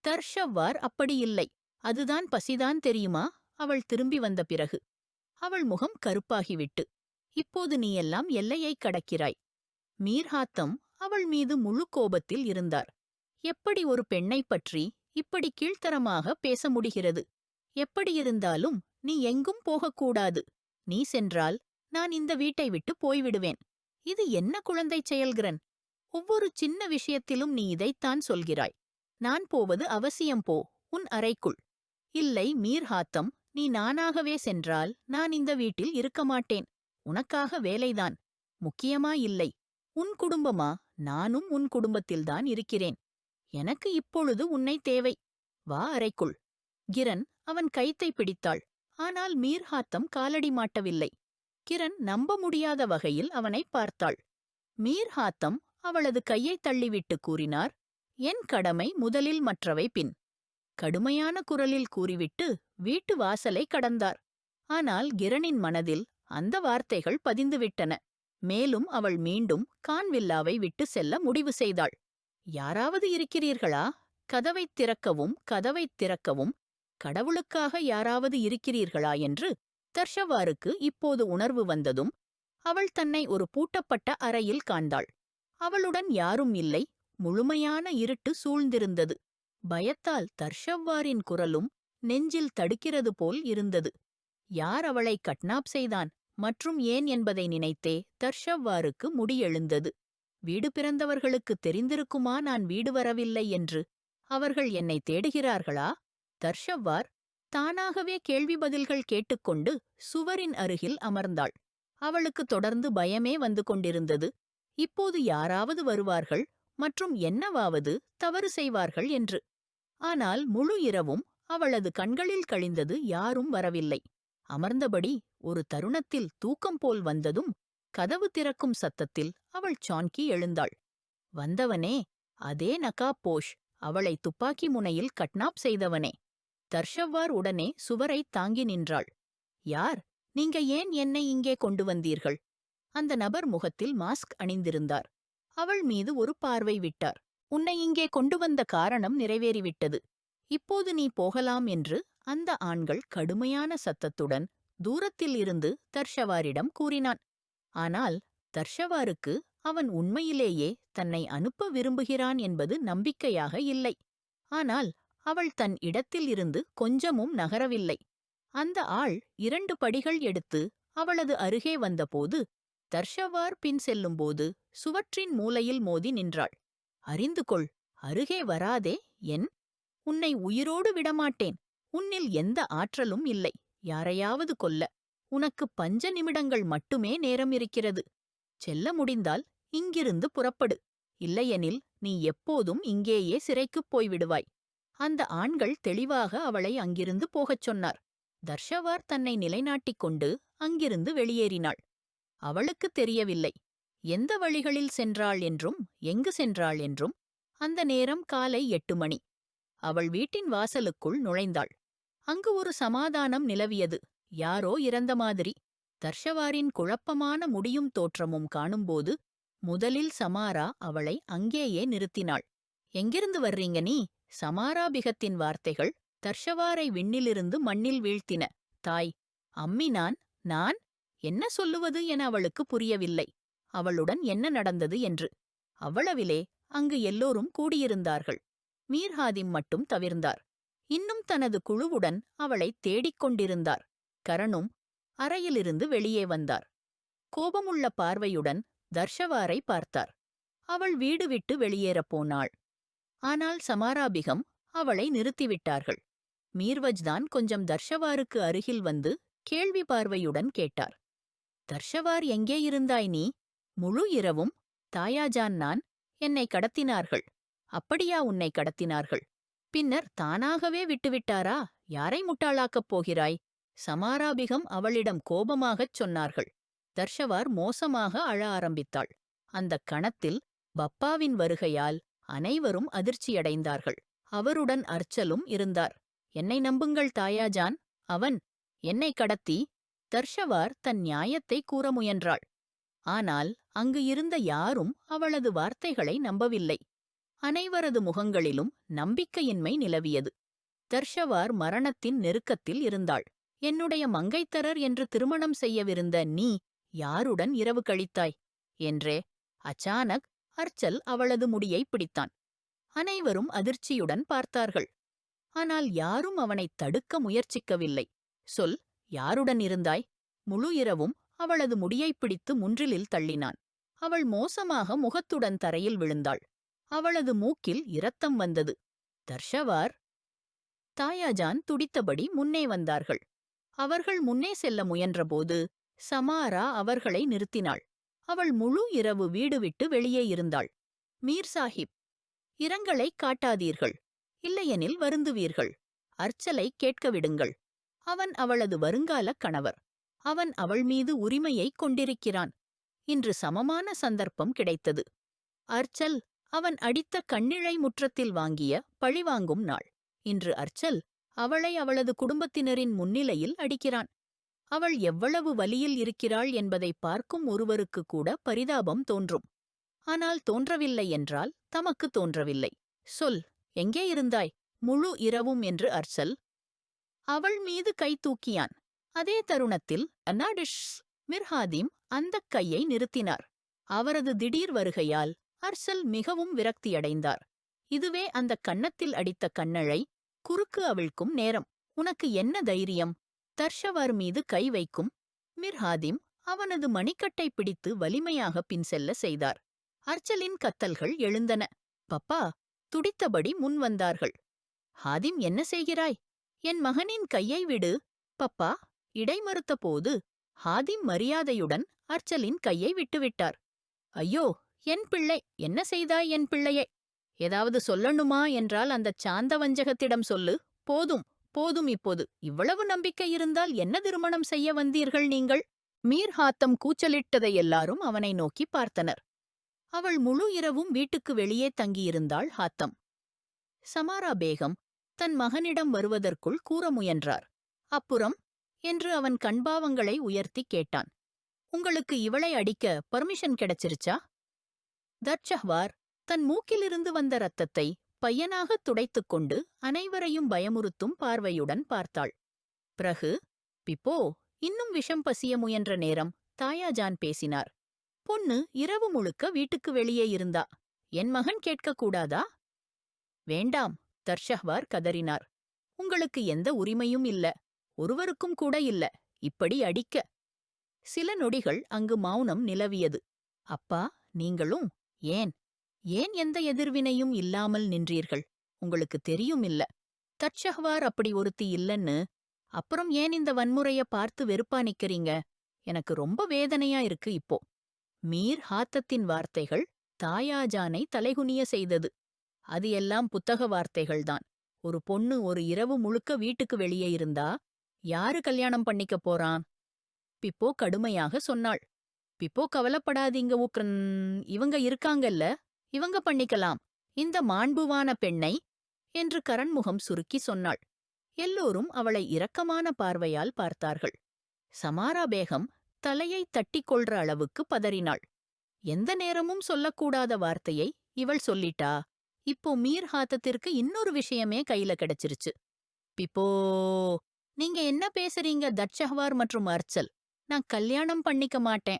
தர்ஷவார் அப்படியில்லை. அதுதான் பசிதான் தெரியுமா? அவள் திரும்பி வந்த பிறகு அவள் முகம் கருப்பாகிவிட்டு, இப்போது நீ எல்லாம் எல்லையைக் கடக்கிறாய். மீர்ஹாத்தம் அவள் மீது முழு கோபத்தில் இருந்தார். எப்படி ஒரு பெண்ணைப் பற்றி இப்படி கீழ்த்தரமாக பேச முடிகிறது? எப்படியிருந்தாலும் நீ எங்கும் போகக்கூடாது. நீ சென்றால் நான் இந்த வீட்டை விட்டு போய்விடுவேன். இது என்ன குழந்தைச் செயல்கிறன்? ஒவ்வொரு சின்ன விஷயத்திலும் நீ இதைத்தான் சொல்கிறாய். நான் போவது அவசியம். போ, உன் அறைக்குள். இல்லை மீர்ஹாத்தம், நீ நானாகவே சென்றால் நான் இந்த வீட்டில் இருக்க மாட்டேன். உனக்காக வேலைதான் முக்கியமா? இல்லை உன் குடும்பமா? நானும் உன் குடும்பத்தில்தான் இருக்கிறேன். எனக்கு இப்பொழுது உன்னை தேவை. வா அறைக்குள். கிரண் அவன் கைத்தை பிடித்தாள். ஆனால் மீர்ஹாத்தம் காலடி மாட்டவில்லை. கிரண் நம்ப முடியாத வகையில் அவனை பார்த்தாள். மீர்ஹாத்தம் அவளது கையைத் தள்ளிவிட்டு கூறினார், என் கடமை முதலில், மற்றவை பின். கடுமையான குரலில் கூறிவிட்டு வீட்டு வாசலை கடந்தார். ஆனால் கிரணின் மனதில் அந்த வார்த்தைகள் பதிந்துவிட்டன. மேலும் அவள் மீண்டும் கான்வில்லாவை விட்டு செல்ல முடிவு செய்தாள். யாராவது இருக்கிறீர்களா? கதவைத் திறக்கவும், கதவைத் திறக்கவும். கடவுளுக்காக யாராவது இருக்கிறீர்களா என்று தர்ஷவாருக்கு இப்போது உணர்வு வந்ததும் அவள் தன்னை ஒரு பூட்டப்பட்ட அறையில் காண்பாள். அவளுடன் யாரும் இல்லை. முழுமையான இருட்டு சூழ்ந்திருந்தது. பயத்தால் தர்ஷவாரின் குரலும் நெஞ்சில் தடுக்கிறது போல் இருந்தது. யார் அவளை கட்னாப் செய்தான் மற்றும் ஏன் என்பதை நினைத்தே தர்ஷவாருக்கு முடியெழுந்தது. வீடு பிறந்தவர்களுக்கு தெரிந்திருக்குமா நான் வீடு வரவில்லை என்று? அவர்கள் என்னை தேடுகிறார்களா? தர்ஷவார் தானாகவே கேள்வி பதில்கள் கேட்டுக்கொண்டு சுவரின் அருகில் அமர்ந்தாள். அவளுக்கு தொடர்ந்து பயமே வந்து கொண்டிருந்தது. இப்போது யாராவது வருவார்கள் மற்றும் என்னவாவது தவறு செய்வார்கள் என்று. ஆனால் முழு இரவும் அவளது கண்களில் கழிந்தது யாரும் வரவில்லை. அமர்ந்தபடி ஒரு தருணத்தில் தூக்கம் போல் வந்ததும் கதவு திறக்கும் சத்தத்தில் அவள் சான்கி எழுந்தாள். வந்தவனே, அதே நகாப் போஷ், அவளை துப்பாக்கி முனையில் கட்னாப் செய்தவனே. தர்ஷவ்வார் உடனே சுவரைத் தாங்கி நின்றாள். யார்? நீங்க ஏன் என்னை இங்கே கொண்டு வந்தீர்கள்? அந்த நபர் முகத்தில் மாஸ்க் அணிந்திருந்தார். அவள் மீது ஒரு பார்வை விட்டார். உன்னை இங்கே கொண்டு வந்த காரணம் நிறைவேறிவிட்டது. இப்போது நீ போகலாம் என்று அந்த ஆண்கள் கடுமையான சத்தத்துடன் தூரத்தில் இருந்து தர்ஷவாரிடம் கூறினான். ஆனால் தர்ஷவாருக்கு அவன் உண்மையிலேயே தன்னை அனுப்ப விரும்புகிறான் என்பது நம்பிக்கையாக இல்லை. ஆனால் அவள் தன் இடத்தில் இருந்து கொஞ்சமும் நகரவில்லை. அந்த ஆள் 2 படிகள் எடுத்து அவளது அருகே வந்தபோது, தர்ஷவார் பின் செல்லும்போது சுவற்றின் மூலையில் மோதி நின்றாள். அறிந்து கொள், அருகே வராதே. உன்னை உயிரோடு விடமாட்டேன். உன்னில் எந்த ஆற்றலும் இல்லை யாரையாவது கொல்ல. உனக்கு 5 நிமிடங்கள் மட்டுமே நேரம் இருக்கிறது. செல்ல முடிந்தால் இங்கிருந்து புறப்படு. இல்லையெனில் நீ எப்போதும் இங்கேயே சிறைக்குப் போய்விடுவாய். அந்த ஆண்கள் தெளிவாக அவளை அங்கிருந்து போகச் சொன்னார். தர்ஷவார் தன்னை நிலைநாட்டிக் கொண்டு அங்கிருந்து வெளியேறினாள். அவளுக்கு தெரியவில்லை எந்த வழிகளில் சென்றாள் என்றும் எங்கு சென்றாள் என்றும். அந்த நேரம் காலை 8 மணி. அவள் வீட்டின் வாசலுக்குள் நுழைந்தாள். அங்கு ஒரு சமாதானம் நிலவியது. யாரோ இறந்த மாதிரி. தர்ஷவாரின் குழப்பமான முடியும் தோற்றமும் காணும்போது முதலில் சமாரா அவளை அங்கேயே நிறுத்தினாள். எங்கிருந்து வர்றீங்க நீ? சமாராபிகத்தின் வார்த்தைகள் தர்ஷவாரை விண்ணிலிருந்து மண்ணில் வீழ்த்தின. தாய், அம்மி, நான் என்ன சொல்லுவது என அவளுக்கு புரியவில்லை. அவளுடன் என்ன நடந்தது என்று. அவ்வளவிலே அங்கு எல்லோரும் கூடியிருந்தார்கள். மீர்ஹாதிம் மட்டும் தவிர்ந்தார். இன்னும் தனது குழுவுடன் அவளை தேடிக் கொண்டிருந்தார். கரணும் அறையிலிருந்து வெளியே வந்தார். கோபமுள்ள பார்வையுடன் தர்ஷவாரை பார்த்தார். அவள் வீடு விட்டு வெளியேறப் போனாள். ஆனால் சமாராபிகம் அவளை நிறுத்திவிட்டார்கள். மீர்வஜ்தான் கொஞ்சம் தர்ஷவாருக்கு அருகில் வந்து கேள்வி பார்வையுடன் கேட்டார். தர்ஷவார், எங்கே இருந்தாய் நீ? முழு இரவும். தாயாஜான், என்னை கடத்தினார்கள். அப்படியா, உன்னை கடத்தினார்கள்? பின்னர் தானாகவே விட்டுவிட்டாரா? யாரை முட்டாளாக்கப் போகிறாய்? சமாராபிகம் அவளிடம் கோபமாகச் சொன்னார்கள். தர்ஷவார் மோசமாக அழ ஆரம்பித்தாள். அந்தக் கணத்தில் பப்பாவின் வருகையால் அனைவரும் அதிர்ச்சியடைந்தார்கள். அவருடன் அர்ச்சலும் இருந்தார். என்னை நம்புங்கள் தாயாஜான், அவன் என்னை கடத்தி. தர்ஷவார் தன் நியாயத்தை கூற முயன்றாள். ஆனால் அங்கு இருந்த யாரும் அவளது வார்த்தைகளை நம்பவில்லை. அனைவரது முகங்களிலும் நம்பிக்கையின்மை நிலவியது. தர்ஷவார் மரணத்தின் நெருக்கத்தில் இருந்தாள். என்னுடைய மங்கைத்தரர் என்று திருமணம் செய்யவிருந்த நீ யாருடன் இரவு கழித்தாய் என்றே. அச்சானக் அர்ச்சல் அவளது முடியை பிடித்தான். அனைவரும் அதிர்ச்சியுடன் பார்த்தார்கள். ஆனால் யாரும் அவனைத் தடுக்க முயற்சிக்கவில்லை. சொல், யாருடன் இருந்தாய்? முழு இரவும் அவளது முடியைப் பிடித்து முன்றிலில் தள்ளினான். அவள் மோசமாக முகத்துடன் தரையில் விழுந்தாள். அவளது மூக்கில் இரத்தம் வந்தது. தர்ஷவார். தாயாஜான் துடித்தபடி முன்னே வந்தார்கள். அவர்கள் முன்னே செல்ல முயன்றபோது சமாரா அவர்களை நிறுத்தினாள். அவள் முழு இரவு வீடு விட்டு வெளியே இருந்தாள். மீர் சாஹிப், இரங்கலை காட்டாதீர்கள். இல்லையெனில் வருந்துவீர்கள். அர்ச்சலை கேட்க விடுங்கள். அவன் அவளது வருங்கால கணவர். அவன் அவள் மீது உரிமையைக் கொண்டிருக்கிறான். இன்று சமமான சந்தர்ப்பம் கிடைத்தது. அர்ச்சல் அவன் அடித்த கண்ணிழை முற்றத்தில் வாங்கிய பழிவாங்கும் நாள். இன்று அர்ச்சல் அவளை அவளது குடும்பத்தினரின் முன்னிலையில் அடிக்கிறான். அவள் எவ்வளவு வலியில் இருக்கிறாள் என்பதை பார்க்கும் ஒருவருக்கு கூட பரிதாபம் தோன்றும். ஆனால் தோன்றவில்லை என்றால் தமக்கு தோன்றவில்லை. சொல், எங்கே இருந்தாய் முழு இரவும் என்று அர்ச்சல் அவள் மீது கை தூக்கியான். அதே தருணத்தில் அன்னாடிஷ் மிர்ஹாதிம் அந்தக் கையை நிறுத்தினார். அவரது திடீர் வருகையால் அர்ச்சல் மிகவும் விரக்தியடைந்தார். இதுவே அந்த கன்னத்தில் அடித்த கண்ணழை குறுக்கு அவிழ்க்கும் நேரம். உனக்கு என்ன தைரியம்? தர்ஷவார் மீது கை வைக்கும். மிர்ஹாதிம் அவனது மணிக்கட்டை பிடித்து வலிமையாக பின் செல்ல செய்தார். அர்ச்சலின் கத்தல்கள் எழுந்தன. பப்பா, துடித்தபடி முன் வந்தார்கள். ஹாதிம், என்ன செய்கிறாய்? என் மகனின் கையை விடு. பப்பா இடைமறுத்தபோது ஹாதிம் மரியாதையுடன் அர்ச்சலின் கையை விட்டுவிட்டார். ஐயோ, என் பிள்ளை, என்ன செய்தாய் என் பிள்ளையை? ஏதாவது சொல்லணுமா என்றால் அந்தச் சாந்த வஞ்சகத்திடம் சொல்லு. போதும் போதும் இப்போது. இவ்வளவு நம்பிக்கை இருந்தால் என்ன திருமணம் செய்ய வந்தீர்கள் நீங்கள்? மீர் ஹாத்தம் கூச்சலிட்டதை எல்லாரும் அவனை நோக்கி பார்த்தனர். அவள் முழு இரவும் வீட்டுக்கு வெளியே தங்கியிருந்தாள் ஹாத்தம். சமாரா பேகம் தன் மகனிடம் வருவதற்குள் கூற முயன்றார். அப்புறம் என்று அவன் கண்பாவங்களை உயர்த்திக் கேட்டான். உங்களுக்கு இவளை அடிக்க பர்மிஷன் கிடைச்சிருச்சா? தர்ஷஹ்வார் தன் மூக்கிலிருந்து வந்த ரத்தத்தை பையனாகத் துடைத்துக் கொண்டு அனைவரையும் பயமுறுத்தும் பார்வையுடன் பார்த்தாள். பிறகு, பிப்போ இன்னும் விஷம் பசிய முயன்ற நேரம் தாயாஜான் பேசினார். பொண்ணு இரவு முழுக்க வீட்டுக்கு வெளியே இருந்தா. என் மகன் கேட்கக்கூடாதா? வேண்டாம், தர்ஷஹ்வார் கதறினார். உங்களுக்கு எந்த உரிமையும் இல்ல. ஒருவருக்கும் கூட இல்ல. இப்படி அடிக்க. சில நொடிகள் அங்கு மௌனம் நிலவியது. அப்பா, நீங்களும் ஏன் ஏன் எந்த எதிர்வினையும் இல்லாமல் நின்றீர்கள்? உங்களுக்கு தெரியும் இல்ல. தர்ஷஹ்வார் அப்படி ஒருத்தி இல்லன்னு. அப்புறம் ஏன் இந்த வன்முறைய பார்த்து வெறுப்பா நிக்கிறீங்க? எனக்கு ரொம்ப வேதனையா இருக்கு இப்போ. மீர் ஹாத்தத்தின் வார்த்தைகள் தாயாஜானை தலைகுனிய செய்தது. அது எல்லாம் புத்தக வார்த்தைகள்தான். ஒரு பொண்ணு ஒரு இரவு முழுக்க வீட்டுக்கு வெளியே இருந்தா யாரு கல்யாணம் பண்ணிக்க போறான்? பிப்போ கடுமையாக சொன்னாள். பிப்போ கவலைப்படாதீங்க உக்ரன், இவங்க இருக்காங்கல்ல, இவங்க பண்ணிக்கலாம். இந்த மாண்புவான பெண்ணை என்று கரண்முகம் சுருக்கி சொன்னாள். எல்லோரும் அவளை இரக்கமான பார்வையால் பார்த்தார்கள். சமாரா பேகம் தலையை தட்டிக் கொள்ற அளவுக்கு பதறினாள். எந்த நேரமும் சொல்லக்கூடாத வார்த்தையை இவள் சொல்லிட்டா. இப்போ மீர் ஹாத்தத்திற்கு இன்னொரு விஷயமே கையில கிடைச்சிருச்சு. பிப்போ, நீங்க என்ன பேசுறீங்க தட்சஹ்வார் மற்றும் அர்ச்சல்? நான் கல்யாணம் பண்ணிக்க மாட்டேன்.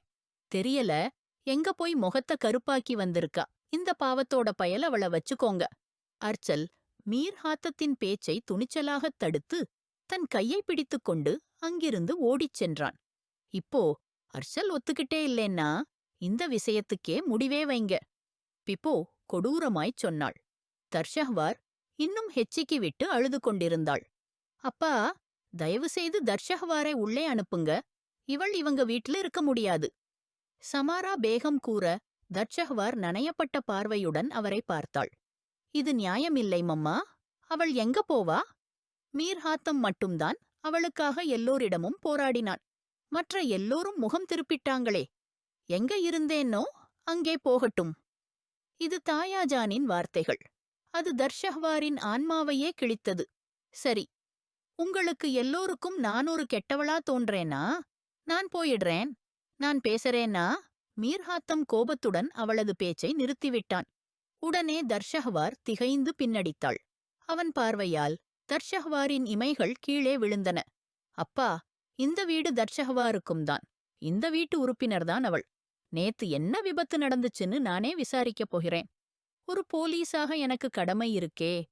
தெரியல, எங்க போய் முகத்த கருப்பாக்கி வந்திருக்கா. இந்த பாவத்தோட பயல் அவள வச்சுக்கோங்க. அர்ச்சல் மீர் ஹாத்தத்தின் பேச்சை துணிச்சலாகத் தடுத்து தன் கையை பிடித்துக்கொண்டு அங்கிருந்து ஓடிச் சென்றான். இப்போ அர்ச்சல் ஒத்துக்கிட்டே இல்லேன்னா இந்த விஷயத்துக்கே முடிவே வைங்க. பிப்போ கொடூரமாய்ச் சொன்னாள். தர்ஷஹ்வார் இன்னும் ஹெச்சிக்கி விட்டு அழுது கொண்டிருந்தாள். அப்பா, தயவு செய்து தர்ஷஹ்வாரை உள்ளே அனுப்புங்க. இவள் இவங்க வீட்ல இருக்க முடியாது. சமாரா பேகம் கூற தர்ஷஹ்வார் நனையப்பட்ட பார்வையுடன் அவரை பார்த்தாள். இது நியாயமில்லை மம்மா. அவள் எங்க போவா? மீர் ஹாத்தம் மட்டும்தான் அவளுக்காக எல்லோரிடமும் போராடினான். மற்ற எல்லோரும் முகம் திருப்பிட்டாங்களே. எங்க இருந்தேனோ அங்கே போகட்டும். இது தாயாஜானின் வார்த்தைகள். அது தர்ஷஹ்வாரின் ஆன்மாவையே கிழித்தது. சரி, உங்களுக்கு எல்லோருக்கும் நான் ஒரு கெட்டவளா தோன்றேனா? நான் போயிடுறேன். நான் பேசறேனா? மீர் ஹாத்தம் கோபத்துடன் அவளது பேச்சை நிறுத்திவிட்டான். உடனே தர்ஷஹ்வார் திகைந்து பின்னடித்தாள். அவன் பார்வையால் தர்ஷஹ்வாரின் இமைகள் கீழே விழுந்தன. அப்பா, இந்த வீடு தர்ஷஹ்வாருக்கும் தான். இந்த வீட்டு உறுப்பினர்தான் அவள். நேத்து என்ன விபத்து நடந்துச்சுன்னு நானே விசாரிக்கப் போகிறேன். ஒரு போலீஸாக எனக்கு கடமை இருக்கே.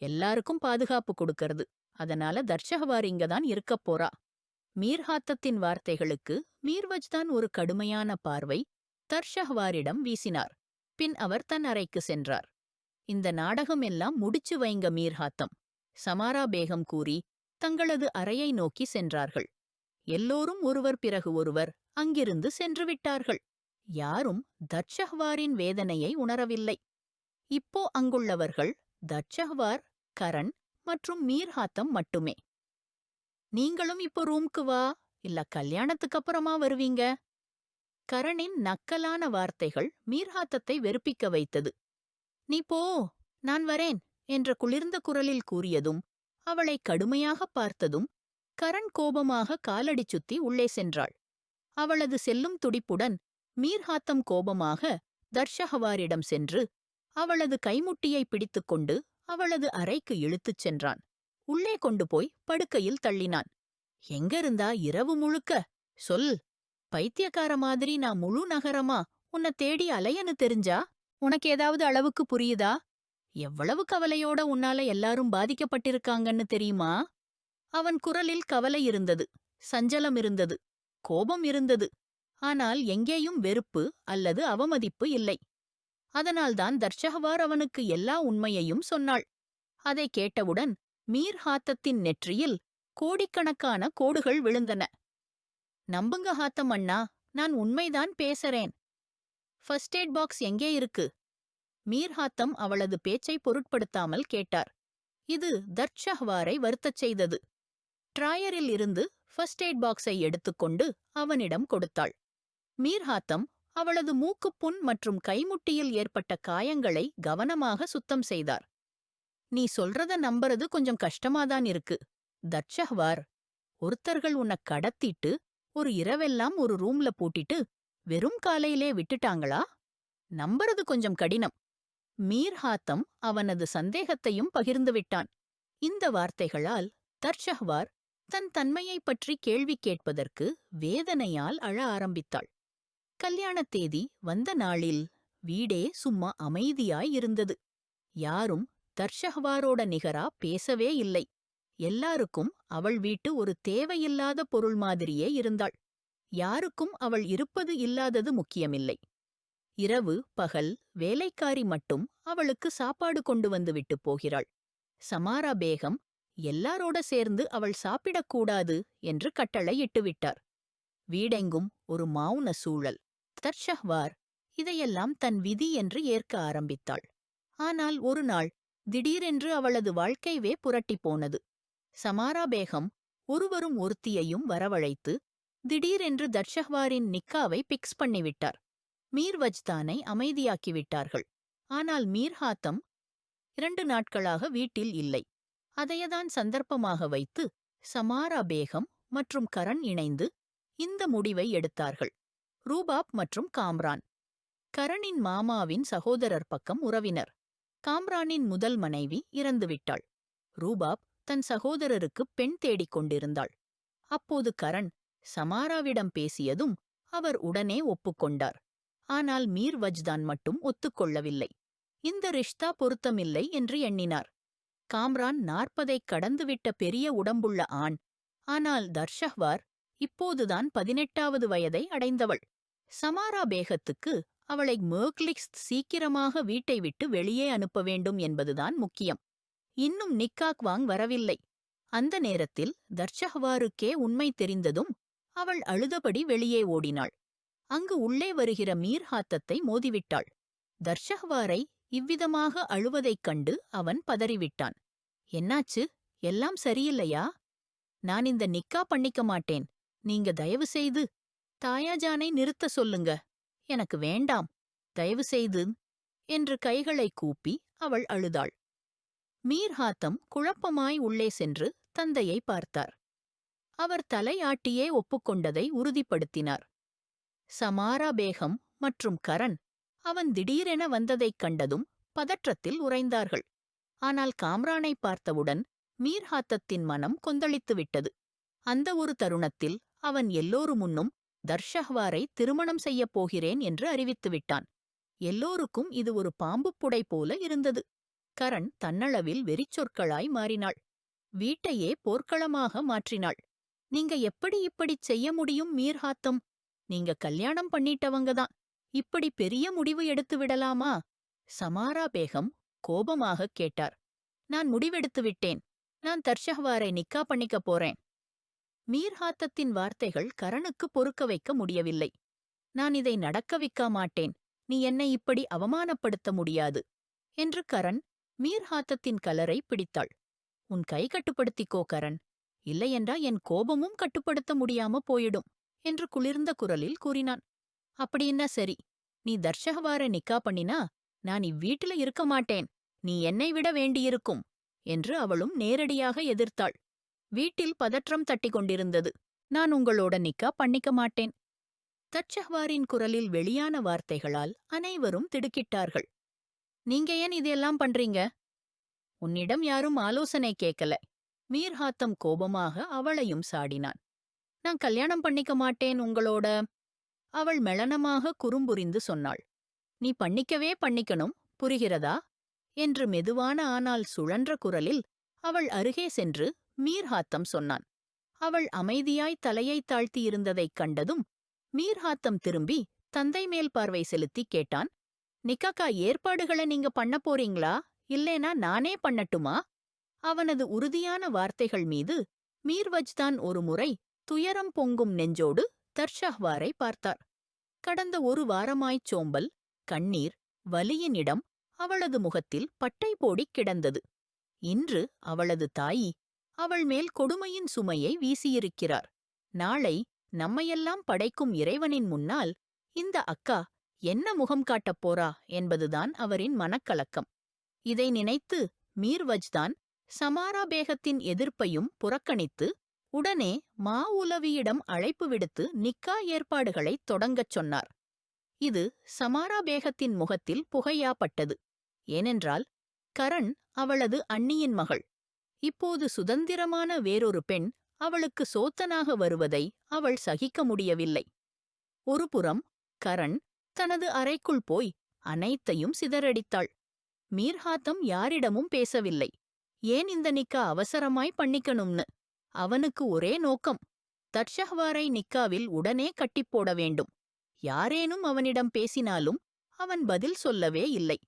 எல்லாருக்கும் பாதுகாப்பு கொடுக்கறது. அதனால தர்ஷஹ்வார் இங்கதான் இருக்கப் போறா. மீர் ஹாத்தத்தின் வார்த்தைகளுக்கு மீர்வஜ்தான் ஒரு கடுமையான பார்வை தர்ஷஹ்வாரிடம் வீசினார். பின் அவர் தன் அறைக்கு சென்றார். இந்த நாடகம் எல்லாம் முடிச்சு வைங்க மீர் ஹாத்தம், சமாரா பேகம் கூறி தங்களது அறையை நோக்கி சென்றார்கள். எல்லோரும் ஒருவர் பிறகு ஒருவர் அங்கிருந்து சென்று விட்டார்கள். யாரும் தர்ஷஹ்வாரின் வேதனையை உணரவில்லை. இப்போ அங்குள்ளவர்கள் தர்ஷஹ்வார், கரண் மற்றும் மீர் ஹாத்தம் மட்டுமே. நீங்களும் இப்போ ரூம்க்கு வா, இல்ல கல்யாணத்துக்கு அப்புறமா வருவீங்க. கரணின் நக்கலான வார்த்தைகள் மீர்ஹாத்தத்தை வெறுப்பிக்க வைத்தது. நீ போ, நான் வரேன் என்ற குளிர்ந்த குரலில் கூறியதும் அவளை கடுமையாகப் பார்த்ததும் கரண் கோபமாக காலடி சுத்தி உள்ளே சென்றாள். அவளது செல்லும் துடிப்புடன் மீர்ஹாத்தம் கோபமாக தர்ஷஹ்வாரிடம் சென்று அவளது கைமுட்டியை பிடித்துக்கொண்டு அவளது அறைக்கு இழுத்துச் சென்றான். உள்ளே கொண்டு போய் படுக்கையில் தள்ளினான். எங்கிருந்தா இரவு முழுக்க? சொல். பைத்தியக்கார மாதிரி நான் முழு நகரமா உன்னை தேடி அலையன்னு தெரிஞ்சா உனக்கு ஏதாவது அளவுக்கு புரியுதா? எவ்வளவு கவலையோட உன்னால எல்லாரும் பாதிக்கப்பட்டிருக்காங்கன்னு தெரியுமா? அவன் குரலில் கவலை இருந்தது, சஞ்சலம் இருந்தது, கோபம் இருந்தது. ஆனால் எங்கேயும் வெறுப்பு அல்லது அவமதிப்பு இல்லை. அதனால்தான் தர்ஷஹ்வார் அவனுக்கு எல்லா உண்மையையும் சொன்னாள். அதை கேட்டவுடன் மீர் ஹாத்தத்தின் நெற்றியில் கோடிக்கணக்கான கோடுகள் விழுந்தன. நம்புங்க ஹாத்தம் அண்ணா, நான் உண்மைதான் பேசறேன். ஃபர்ஸ்ட் எய்ட் பாக்ஸ் எங்கே இருக்கு? மீர் ஹாத்தம் அவளது பேச்சை பொருட்படுத்தாமல் கேட்டார். இது தர்ஷஹ்வாரை வருத்தச் செய்தது. டிராயரில் இருந்து ஃபர்ஸ்ட் எய்ட் பாக்ஸை எடுத்துக்கொண்டு அவனிடம் கொடுத்தாள். மீர்ஹாத்தம் அவளது மூக்குப்புண் மற்றும் கைமுட்டியில் ஏற்பட்ட காயங்களை கவனமாக சுத்தம் செய்தார். நீ சொல்றத நம்புறது கொஞ்சம் கஷ்டமாதான் இருக்கு. தர்ஷஹ்வார், ஒருத்தர்கள் உன்னை கடத்திட்டு ஒரு இரவெல்லாம் ஒரு ரூம்ல பூட்டிட்டு வெறும் காலையிலே விட்டுட்டாங்களா? நம்புறது கொஞ்சம் கடினம். மீர்ஹாத்தம் அவனது சந்தேகத்தையும் பகிர்ந்து விட்டான். இந்த வார்த்தைகளால் தர்ஷஹ்வார் தன் தன்மையைப் பற்றி கேள்வி கேட்பதற்கு வேதனையால் அழ ஆரம்பித்தாள். கல்யாணத் தேதி வந்த நாளில் வீடே சும்மா அமைதியாய் இருந்தது. யாரும் தர்ஷஹ்வாரோட நிகரா பேசவே இல்லை. எல்லாருக்கும் அவள் வீட்டு ஒரு தேவையில்லாத பொருள் மாதிரியே இருந்தாள். யாருக்கும் அவள் இருப்பது இல்லாதது முக்கியமில்லை. இரவு பகல் வேலைக்காரி மட்டும் அவளுக்கு சாப்பாடு கொண்டு வந்து விட்டு போகிறாள். சமாரா பேகம் எல்லாரோட சேர்ந்து அவள் சாப்பிடக்கூடாது என்று கட்டளை இட்டுவிட்டார். வீடெங்கும் ஒரு மௌன சூழல். தர்ஷஹ்வார் இதையெல்லாம் தன் விதி என்று ஏற்க ஆரம்பித்தாள். ஆனால் ஒரு நாள் திடீரென்று அவளது வாழ்க்கைவே புரட்டிப் போனது. சமாரா பேகம் ஒருவரும் ஒருத்தியையும் வரவழைத்து திடீரென்று தர்ஷஹ்வாரின் நிக்காவை பிக்ஸ் பண்ணிவிட்டார். மீர்வஜ்தானை அமைதியாக்கிவிட்டார்கள். ஆனால் மீர்ஹாத்தம் 2 நாட்களாக வீட்டில் இல்லை. அதையதான் சந்தர்ப்பமாக வைத்து சமாரா பேகம் மற்றும் கரண் இணைந்து இந்த முடிவை எடுத்தார்கள். ரூபாப் மற்றும் காம்ரான் கரணின் மாமாவின் சகோதரர் பக்கம் உறவினர். காம்ரானின் முதல் மனைவி இறந்துவிட்டாள். ரூபாப் தன் சகோதரருக்கு பெண் தேடிக் கொண்டிருந்தாள். அப்போது கரண் சமாராவிடம் பேசியதும் அவர் உடனே ஒப்புக்கொண்டார். ஆனால் மீர்வஜ்தான் மட்டும் ஒத்துக்கொள்ளவில்லை. இந்த ரிஷ்தா பொருத்தமில்லை என்று எண்ணினார். காம்ரான் 40ஐ கடந்துவிட்ட பெரிய உடம்புள்ள ஆண். ஆனால் தர்ஷஹ்வார் இப்போதுதான் 18வது வயதை அடைந்தவள். சமாரா பேகத்துக்கு அவளை மர்க்லிக்ஸ் சீக்கிரமாக வீட்டை விட்டு வெளியே அனுப்ப வேண்டும் என்பதுதான் முக்கியம். இன்னும் நிக்காக்வாங் வரவில்லை. அந்த நேரத்தில் தர்ஷஹ்வாருக்கே உண்மை தெரிந்ததும் அவள் அழுதபடி வெளியே ஓடினாள். அங்கு உள்ளே வருகிற மீர்ஹாத்தத்தை மோதிவிட்டாள். தர்ஷஹ்வாரை இவ்விதமாக அழுவதைக் கண்டு அவன் பதறிவிட்டான். என்னாச்சு? எல்லாம் சரியில்லையா? நான் இந்த நிக்கா பண்ணிக்க மாட்டேன். நீங்க தயவு செய்து தாயாஜானை நிறுத்த சொல்லுங்க. எனக்கு வேண்டாம், தயவு செய்து என்று கைகளை கூப்பி அவள் அழுதாள். மீர்ஹாத்தம் குழப்பமாய் உள்ளே சென்று தந்தையை பார்த்தார். அவர் தலையாட்டியே ஒப்புக்கொண்டதை உறுதிப்படுத்தினார். சமாரா பேகம் மற்றும் கரண் அவன் திடீரென வந்ததைக் கண்டதும் பதற்றத்தில் உறைந்தார்கள். ஆனால் காம்ரானை பார்த்தவுடன் மீர்ஹாத்தத்தின் மனம் கொந்தளித்துவிட்டது. அந்த ஒரு தருணத்தில் அவன் எல்லோரு முன்னும் தர்ஷஹ்வாரை திருமணம் செய்யப் போகிறேன் என்று அறிவித்துவிட்டான். எல்லோருக்கும் இது ஒரு பாம்புப் புடை போல இருந்தது. கரண் தன்னளவில் வெறிச்சொற்களாய் மாறினாள். வீட்டையே போர்க்களமாக மாற்றினாள். நீங்க எப்படி இப்படிச் செய்ய முடியும் மீர்ஹாத்தம்? நீங்க கல்யாணம் பண்ணிட்டவங்கதான். இப்படி பெரிய முடிவு எடுத்து விடலாமா? சமாரா பேகம் கோபமாகக் கேட்டார். நான் முடிவெடுத்து விட்டேன். நான் தர்ஷஹ்வாரை நிக்கா பண்ணிக்கப் போறேன். மீர்ஹாத்தத்தின் வார்த்தைகள் கரணுக்கு பொறுக்க வைக்க முடியவில்லை. நான் இதை நடக்க வைக்க மாட்டேன். நீ என்னை இப்படி அவமானப்படுத்த முடியாது என்று கரண் மீர்ஹாத்தத்தின் கலரை பிடித்தாள். உன் கை கட்டுப்படுத்திக்கோ கரண். இல்லையென்றா என் கோபமும் கட்டுப்படுத்த முடியாம போயிடும் என்று குளிர்ந்த குரலில் கூறினான். அப்படின்னா சரி, நீ தர்ஷஹ்வாரை நிக்கா பண்ணினா நான் இவ்வீட்டில இருக்க மாட்டேன். நீ என்னை விட வேண்டியிருக்கும் என்று அவளும் நேரடியாக எதிர்த்தாள். வீட்டில் பதற்றம் தட்டிக் கொண்டிருந்தது. நான் உங்களோட நிக்கா பண்ணிக்க மாட்டேன். தர்ஷஹ்வாரின் குரலில் வெளியான வார்த்தைகளால் அனைவரும் திடுக்கிட்டார்கள். நீங்க ஏன் இதெல்லாம் பண்றீங்க? உன்னிடம் யாரும் ஆலோசனை கேட்கல. மீர்ஹாத்தம் கோபமாக அவளையும் சாடினான். நான் கல்யாணம் பண்ணிக்க மாட்டேன் உங்களோட. அவள் மெளனமாக குறும்புரிந்து சொன்னாள். நீ பண்ணிக்கவே பண்ணிக்கணும், புரிகிறதா? என்று மெதுவான ஆனால் சுழன்ற குரலில் அவள் அருகே சென்று மீர்ஹாத்தம் சொன்னான். அவள் அமைதியாய் தலையைத் தாழ்த்தியிருந்ததைக் கண்டதும் மீர்ஹாத்தம் திரும்பி தந்தை மேல் பார்வை செலுத்தி கேட்டான். நிக்காக்கா ஏற்பாடுகளை நீங்க பண்ண போறீங்களா, இல்லேனா நானே பண்ணட்டுமா? அவனது உறுதியான வார்த்தைகள் மீது மீர்வஜ்தான் ஒரு முறை துயரம் பொங்கும் நெஞ்சோடு தர்ஷஹ்வாரை பார்த்தார். கடந்த ஒரு வாரமாய்ச் சோம்பல், கண்ணீர், வலியின் இடம் அவளது முகத்தில் பட்டை போடிக் கிடந்தது. இன்று அவளது தாயி அவள் மேல் கொடுமையின் சுமையை வீசியிருக்கிறார். நாளை நம்மையெல்லாம் படைக்கும் இறைவனின் முன்னால் இந்த அக்கா என்ன முகம் காட்டப் போறா என்பதுதான் அவரின் மனக்கலக்கம். இதை நினைத்து மீர்வஜ்தான் சமாரா பேகத்தின் எதிர்ப்பையும் புறக்கணித்து உடனே மாவுலவியிடம் அழைப்பு விடுத்து நிக்கா ஏற்பாடுகளைத் தொடங்கச் சொன்னார். இது சமாரா பேகத்தின் முகத்தில் புகையாப்பட்டது. ஏனென்றால் கரண் அவளது அண்ணியின் மகள். இப்போது சுதந்திரமான வேறொரு பெண் அவளுக்கு சோத்தனாக வருவதை அவள் சகிக்க முடியவில்லை. ஒருபுறம் கரண் தனது அறைக்குள் போய் அனைத்தையும் சிதறடித்தாள். மீர்ஹாத்தம் யாரிடமும் பேசவில்லை. ஏன் இந்த நிக்கா அவசரமாய் பண்ணிக்கணும்னு. அவனுக்கு ஒரே நோக்கம், தர்ஷஹ்வாரை நிக்காவில் உடனே கட்டிப்போட வேண்டும். யாரேனும் அவனிடம் பேசினாலும் அவன் பதில் சொல்லவே இல்லை.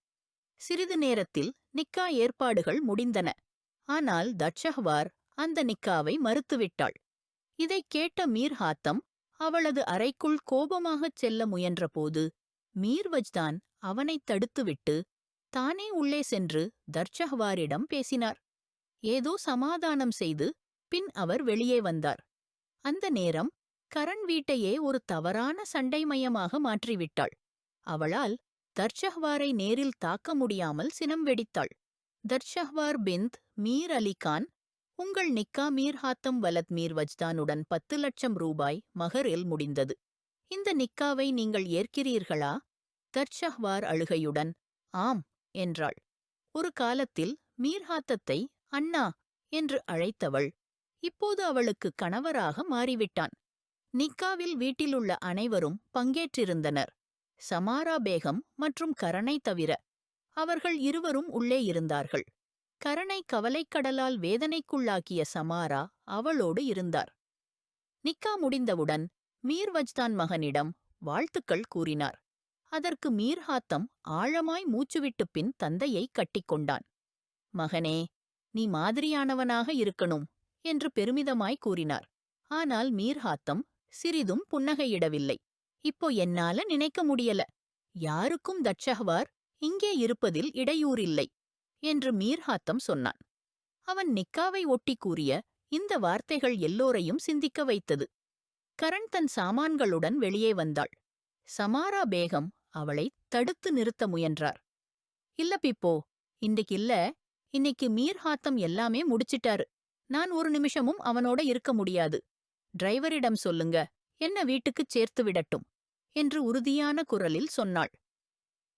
சிறிது நேரத்தில் நிக்கா ஏற்பாடுகள் முடிந்தன. ஆனால் தர்ஷஹ்வார் அந்த நிக்காவை மறுத்துவிட்டாள். இதைக் கேட்ட மீர்ஹாத்தம் அவளது அறைக்குள் கோபமாகச் செல்ல முயன்றபோது மீர்வஜ்தான் அவனைத் தடுத்துவிட்டு தானே உள்ளே சென்று தர்ஷஹ்வாரிடம் பேசினார். ஏதோ சமாதானம் செய்து பின் அவர் வெளியே வந்தார். அந்த நேரம் கரண் வீட்டையே ஒரு தவறான சண்டை மையமாக மாற்றிவிட்டாள். அவளால் தர்ஷஹ்வாரை நேரில் தாக்க முடியாமல் சினம் வெடித்தாள். தர்ஷஹ்வார் பிந்த் மீர் அலிகான், உங்கள் நிக்கா மீர்ஹாத்தம் வலத் மீர்வஜ்தானுடன் 10 லட்சம் ரூபாய் மகரில் முடிந்தது. இந்த நிக்காவை நீங்கள் ஏற்கிறீர்களா? தர்ஷஹ்வார் அழுகையுடன் ஆம் என்றாள். ஒரு காலத்தில் மீர்ஹாத்தத்தை அண்ணா என்று அழைத்தவள் இப்போது அவளுக்கு கணவராக மாறிவிட்டான். நிக்காவில் வீட்டிலுள்ள அனைவரும் பங்கேற்றிருந்தனர். சமாரா பேகம் மற்றும் கரணை தவிர. அவர்கள் இருவரும் உள்ளே இருந்தார்கள். கரணை கவலைக்கடலால் வேதனைக்குள்ளாக்கிய சமாரா அவளோடு இருந்தார். நிக்கா முடிந்தவுடன் மீர்வஜ்தான் மகனிடம் வாழ்த்துக்கள் கூறினார். அதற்கு மீர்ஹாத்தம் ஆழமாய் மூச்சுவிட்டுப் பின் தந்தையை கட்டிக்கொண்டான். மகனே, நீ மாதிரியானவனாக இருக்கணும் என்று பெருமிதமாய் கூறினார். ஆனால் மீர்ஹாத்தம் சிறிதும் புன்னகையிடவில்லை. இப்போ என்னால நினைக்க முடியல. யாருக்கும் தர்ஷஹ்வார் இங்கே இருப்பதில் இடையூறில்லை என்று மீர்ஹாத்தம் சொன்னான். அவன் நிக்காவை ஒட்டி கூறிய இந்த வார்த்தைகள் எல்லோரையும் சிந்திக்க வைத்தது. கரண் தன் சாமான்களுடன் வெளியே வந்தாள். சமாரா பேகம் அவளை தடுத்து நிறுத்த முயன்றார். இல்ல பிப்போ, இன்னைக்கு மீர்ஹாத்தம் எல்லாமே முடிச்சிட்டாரு. நான் ஒரு நிமிஷமும் அவனோட இருக்க முடியாது. டிரைவரிடம் சொல்லுங்க, என்ன வீட்டுக்குச் சேர்த்து விடட்டும் என்று உறுதியான குரலில் சொன்னாள்.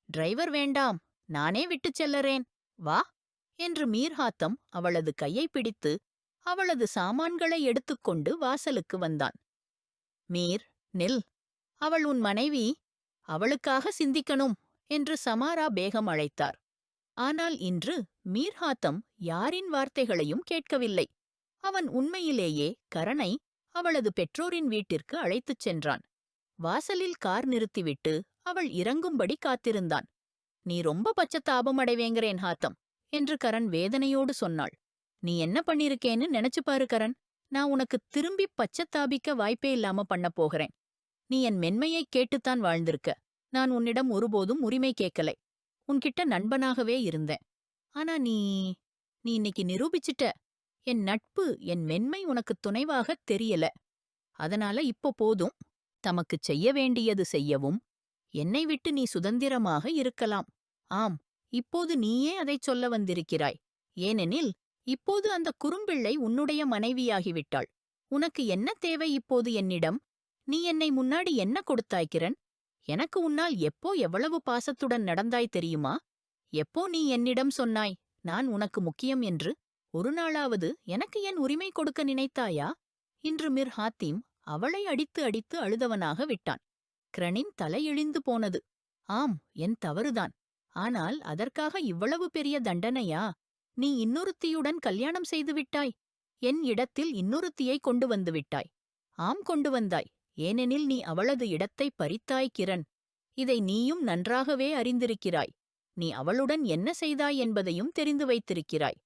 டிரைவர் வேண்டாம், நானே விட்டுச் செல்லறேன், வா என்று மீர்ஹாத்தம் அவளது கையை பிடித்து அவளது சாமான்களை எடுத்துக்கொண்டு வாசலுக்கு வந்தான். மீர், நில், அவள் உன் மனைவி, அவளுக்காக சிந்திக்கணும் என்று சமாரா பேகம் அழைத்தார். ஆனால் இன்று மீர்ஹாத்தம் யாரின் வார்த்தைகளையும் கேட்கவில்லை. அவன் உண்மையிலேயே கரணை அவளது பெற்றோரின் வீட்டிற்கு அழைத்துச் சென்றான். வாசலில் கார் நிறுத்திவிட்டு அவள் இறங்கும்படி காத்திருந்தான். நீ ரொம்ப பச்சத்தாபம் அடைவேங்கிறேன் ஹாத்தம் என்று கரண் வேதனையோடு சொன்னாள். நீ என்ன பண்ணிருக்கேன்னு நினைச்சு பாரு கரண். நான் உனக்கு திரும்பி பச்சத்தாபிக்க வாய்ப்பே இல்லாம பண்ணப் போகிறேன். நீ என் மென்மையைக் கேட்டுத்தான் வாழ்ந்திருக்க. நான் உன்னிடம் ஒருபோதும் உரிமை கேட்கலை. உன்கிட்ட நண்பனாகவே இருந்தேன். ஆனா நீ இன்னைக்கு நிரூபிச்சிட்ட. என் நட்பு, என் மென்மை உனக்குத் துணைவாகத் தெரியல. அதனால இப்போ போதும். தமக்குச் செய்ய வேண்டியது செய்யவும் என்னை விட்டு நீ சுதந்திரமாக இருக்கலாம். ஆம், இப்போது நீயே அதைச் சொல்ல வந்திருக்கிறாய். ஏனெனில் இப்போது அந்த குறும்பிள்ளை உன்னுடைய மனைவியாகிவிட்டாள். உனக்கு என்ன தேவை இப்போது என்னிடம்? நீ என்னை முன்னாடி என்ன கொடுத்தாய் கிரண்? எனக்கு உன்னால் எப்போ எவ்வளவு பாசத்துடன் நடந்தாய் தெரியுமா? எப்போ நீ என்னிடம் சொன்னாய் நான் உனக்கு முக்கியம் என்று? ஒரு நாளாவது எனக்கு என் உரிமை கொடுக்க நினைத்தாயா? இன்று மிர் ஹாத்தீம் அவளை அடித்து அடித்து அழுதவனாக விட்டான். கிரணின் தலையிழிந்து போனது. ஆம், என் தவறுதான். ஆனால் அதற்காக இவ்வளவு பெரிய தண்டனையா? நீ இன்னொருத்தியுடன் கல்யாணம் செய்து விட்டாய். என் இடத்தில் இன்னொருத்தியை கொண்டு வந்து விட்டாய். ஆம், கொண்டு வந்தாய். ஏனெனில் நீ அவளது இடத்தை பறித்தாய் கிரண். இதை நீயும் நன்றாகவே அறிந்திருக்கிறாய். நீ அவளுடன் என்ன செய்தாய் என்பதையும் தெரிந்து வைத்திருக்கிறாய்.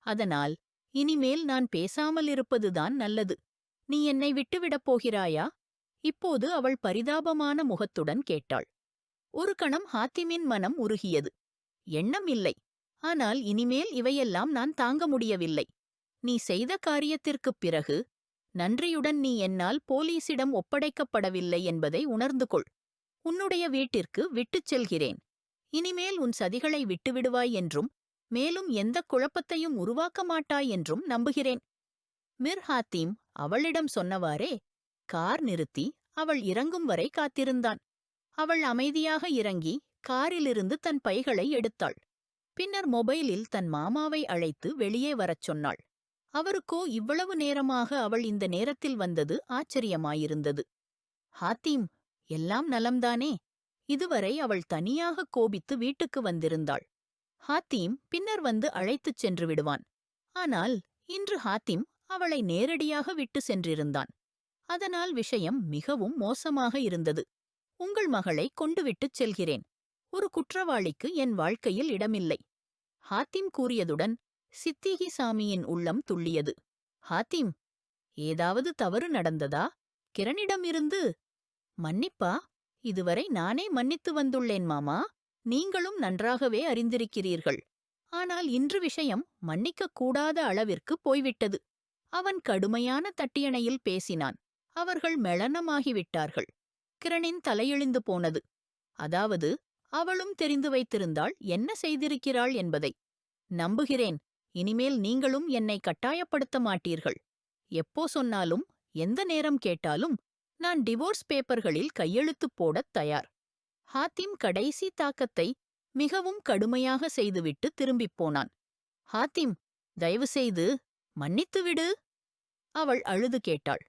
அதனால் இனிமேல் நான் பேசாமல் இருப்பதுதான் நல்லது. நீ என்னை விட்டுவிடப் போகிறாயா? இப்போது அவள் பரிதாபமான முகத்துடன் கேட்டாள். ஒரு கணம் ஹாத்திமின் மனம் உருகியது. எண்ணம் இல்லை, ஆனால் இனிமேல் இவையெல்லாம் நான் தாங்க முடியவில்லை. நீ செய்த காரியத்திற்குப் பிறகு நன்றியுடன் நீ என்னால் போலீசிடம் ஒப்படைக்கப்படவில்லை என்பதை உணர்ந்து கொள். உன்னுடைய வீட்டிற்கு விட்டுச் செல்கிறேன். இனிமேல் உன் சதிகளை விட்டுவிடுவாய் என்றும் மேலும் எந்தக் குழப்பத்தையும் உருவாக்க மாட்டாய் என்றும் நம்புகிறேன். மிர் ஹாத்திம் அவளிடம் சொன்னவாறே கார் நிறுத்தி அவள் இறங்கும் வரை காத்திருந்தான். அவள் அமைதியாக இறங்கி காரிலிருந்து தன் பைகளை எடுத்தாள். பின்னர் மொபைலில் தன் மாமாவை அழைத்து வெளியே வரச் சொன்னாள். அவருக்கோ இவ்வளவு நேரமாக அவள் இந்த நேரத்தில் வந்தது ஆச்சரியமாயிருந்தது. ஹாத்திம், எல்லாம் நலம்தானே? இதுவரை அவள் தனியாக கோபித்து வீட்டுக்கு வந்திருந்தாள். ஹாத்திம் பின்னர் வந்து அழைத்துச் சென்று விடுவான். ஆனால் இன்று ஹாத்திம் அவளை நேரடியாக விட்டு சென்றிருந்தான். அதனால் விஷயம் மிகவும் மோசமாக இருந்தது. உங்கள் மகளை கொண்டுவிட்டுச் செல்கிறேன். ஒரு குற்றவாளிக்கு என் வாழ்க்கையில் இடமில்லை. ஹாத்திம் கூறியதுடன் சித்திகி சாமியின் உள்ளம் துள்ளியது. ஹாத்திம், ஏதாவது தவறு நடந்ததா? கிரணிடமிருந்து மன்னிப்பா? இதுவரை நானே மன்னித்து வந்துள்ளேன் மாமா. நீங்களும் நன்றாகவே அறிந்திருக்கிறீர்கள். ஆனால் இன்று விஷயம் மன்னிக்கக் கூடாத அளவிற்கு போய்விட்டது. அவன் கடுமையான தட்டியணையில் பேசினான். அவர்கள் மெளனமாகிவிட்டார்கள். கிரணின் தலையெழுந்து போனது. அதாவது அவளும் தெரிந்து வைத்திருந்தாள் என்ன செய்திருக்கிறாள் என்பதை. நம்புகிறேன். இனிமேல் நீங்களும் என்னை கட்டாயப்படுத்த மாட்டீர்கள். எப்போ சொன்னாலும் எந்த நேரம் கேட்டாலும் நான் டிவோர்ஸ் பேப்பர்களில் கையெழுத்துப் போடத் தயார். ஹாத்திம் கடைசி தாக்கத்தை மிகவும் கடுமையாக செய்துவிட்டு திரும்பிப் போனான். ஹாத்திம், தயவுசெய்து மன்னித்துவிடு. அவள் அழுது கேட்டாள்.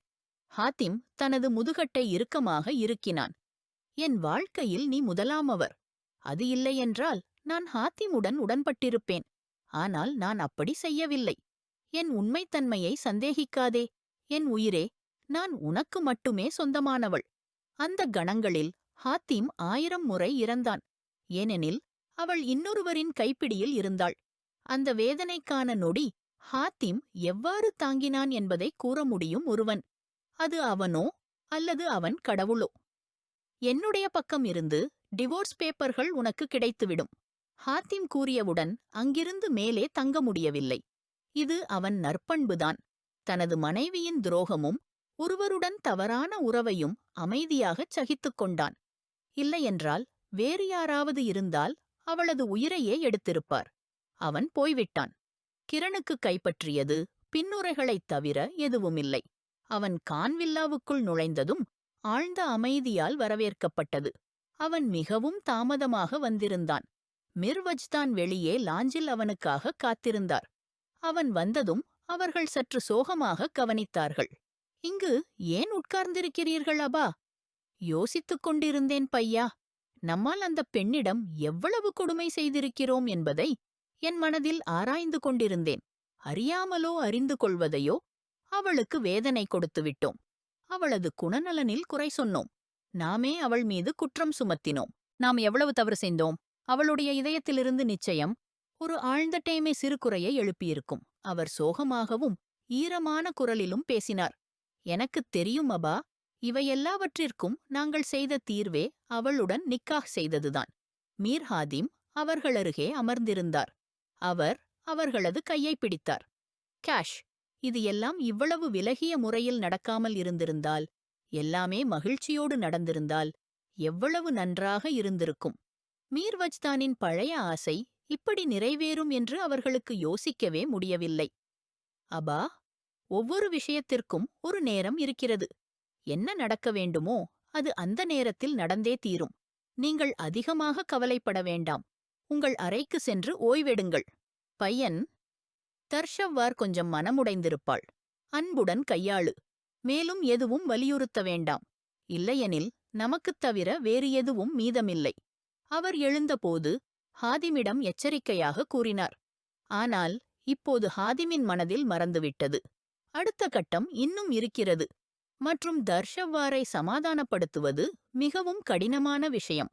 ஹாத்திம் தனது முதுகட்டை இறுக்கமாக இறுக்கினான். என் வாழ்க்கையில் நீ முதலாமவர். அது இல்லையென்றால் நான் ஹாத்திமுடன் உடன்பட்டிருப்பேன். ஆனால் நான் அப்படி செய்யவில்லை. என் உண்மைத்தன்மையை சந்தேகிக்காதே. என் உயிரே, நான் உனக்கு மட்டுமே சொந்தமானவள். அந்த கணங்களில் ஹாத்திம் 1000 முறை இறந்தான். ஏனெனில் அவள் இன்னொருவரின் கைப்பிடியில் இருந்தாள். அந்த வேதனைக்கான நொடி ஹாத்திம் எவ்வாறு தாங்கினான் என்பதை கூற முடியும் ஒருவன். அது அவனோ அல்லது அவன் கடவுளோ. என்னுடைய பக்கம் இருந்து டிவோர்ஸ் பேப்பர்கள் உனக்கு கிடைத்துவிடும். ஹாத்திம் கூறியவுடன் அங்கிருந்து மேலே தங்க முடியவில்லை. இது அவன் நற்பண்புதான். தனது மனைவியின் துரோகமும் ஒருவருடன் தவறான உறவையும் அமைதியாகச் சகித்துக் கொண்டான். இல்லையென்றால் வேறு யாராவது இருந்தால் அவளது உயிரையே எடுத்திருப்பார். அவன் போய்விட்டான். கிரணுக்கு கைப்பற்றியது பின்னுரைகளைத் தவிர எதுவுமில்லை. அவன் கான்வில்லாவுக்குள் நுழைந்ததும் ஆழ்ந்த அமைதியால் வரவேற்கப்பட்டது. அவன் மிகவும் தாமதமாக வந்திருந்தான். மிர்வஜ்தான் வெளியே லாஞ்சில் அவனுக்காக காத்திருந்தார். அவன் வந்ததும் அவர்கள் சற்று சோகமாக கவனித்தார்கள். இங்கு ஏன் உட்கார்ந்திருக்கிறீர்கள் அபா? யோசித்துக் கொண்டிருந்தேன் பையா. நம்மால் அந்தப் பெண்ணிடம் எவ்வளவு கொடுமை செய்திருக்கிறோம் என்பதை என் மனதில் ஆராய்ந்து கொண்டிருந்தேன். அறியாமலோ அறிந்து கொள்வதையோ அவளுக்கு வேதனை கொடுத்துவிட்டோம். அவளது குணநலனில் குறை சொன்னோம். நாமே அவள் மீது குற்றம் சுமத்தினோம். நாம் எவ்வளவு தவறு செய்தோம்? அவளுடைய இதயத்திலிருந்து நிச்சயம் ஒரு ஆழ்ந்த டேமை சிறு குறையை எழுப்பியிருக்கும். அவர் சோகமாகவும் ஈரமான குரலிலும் பேசினார். எனக்குத் தெரியும் அபா. இவையெல்லாவற்றிற்கும் நாங்கள் செய்த தீர்வே அவளுடன் நிக்காஹ் செய்ததுதான். மீர் ஹாதிம் அவர்களருகே அமர்ந்திருந்தார். அவர் அவர்களது கையை பிடித்தார். கேஷ், இது எல்லாம் இவ்வளவு விலகிய முறையில் நடக்காமல் இருந்திருந்தால், எல்லாமே மகிழ்ச்சியோடு நடந்திருந்தால் எவ்வளவு நன்றாக இருந்திருக்கும். மீர்வஜ்தானின் பழைய ஆசை இப்படி நிறைவேறும் என்று அவர்களுக்கு யோசிக்கவே முடியவில்லை. அபா, ஒவ்வொரு விஷயத்திற்கும் ஒரு நேரம் இருக்கிறது. என்ன நடக்க வேண்டுமோ அது அந்த நேரத்தில் நடந்தே தீரும். நீங்கள் அதிகமாக கவலைப்பட வேண்டாம். உங்கள் அறைக்கு சென்று ஓய்வெடுங்கள். பையன் தர்ஷவ்வார் கொஞ்சம் மனமுடைந்திருப்பாள். அன்புடன் கையாளு. மேலும் எதுவும் வலியுறுத்த வேண்டாம். இல்லையெனில் நமக்குத் தவிர வேறு எதுவும் மீதமில்லை. அவர் எழுந்தபோது ஹாதிமிடம் எச்சரிக்கையாக கூறினார். ஆனால் இப்போது ஹாதிமின் மனதில் மறந்துவிட்டது. அடுத்த கட்டம் இன்னும் இருக்கிறது. மற்றும் தர்ஷவ்வாரை சமாதானப்படுத்துவது மிகவும் கடினமான விஷயம்.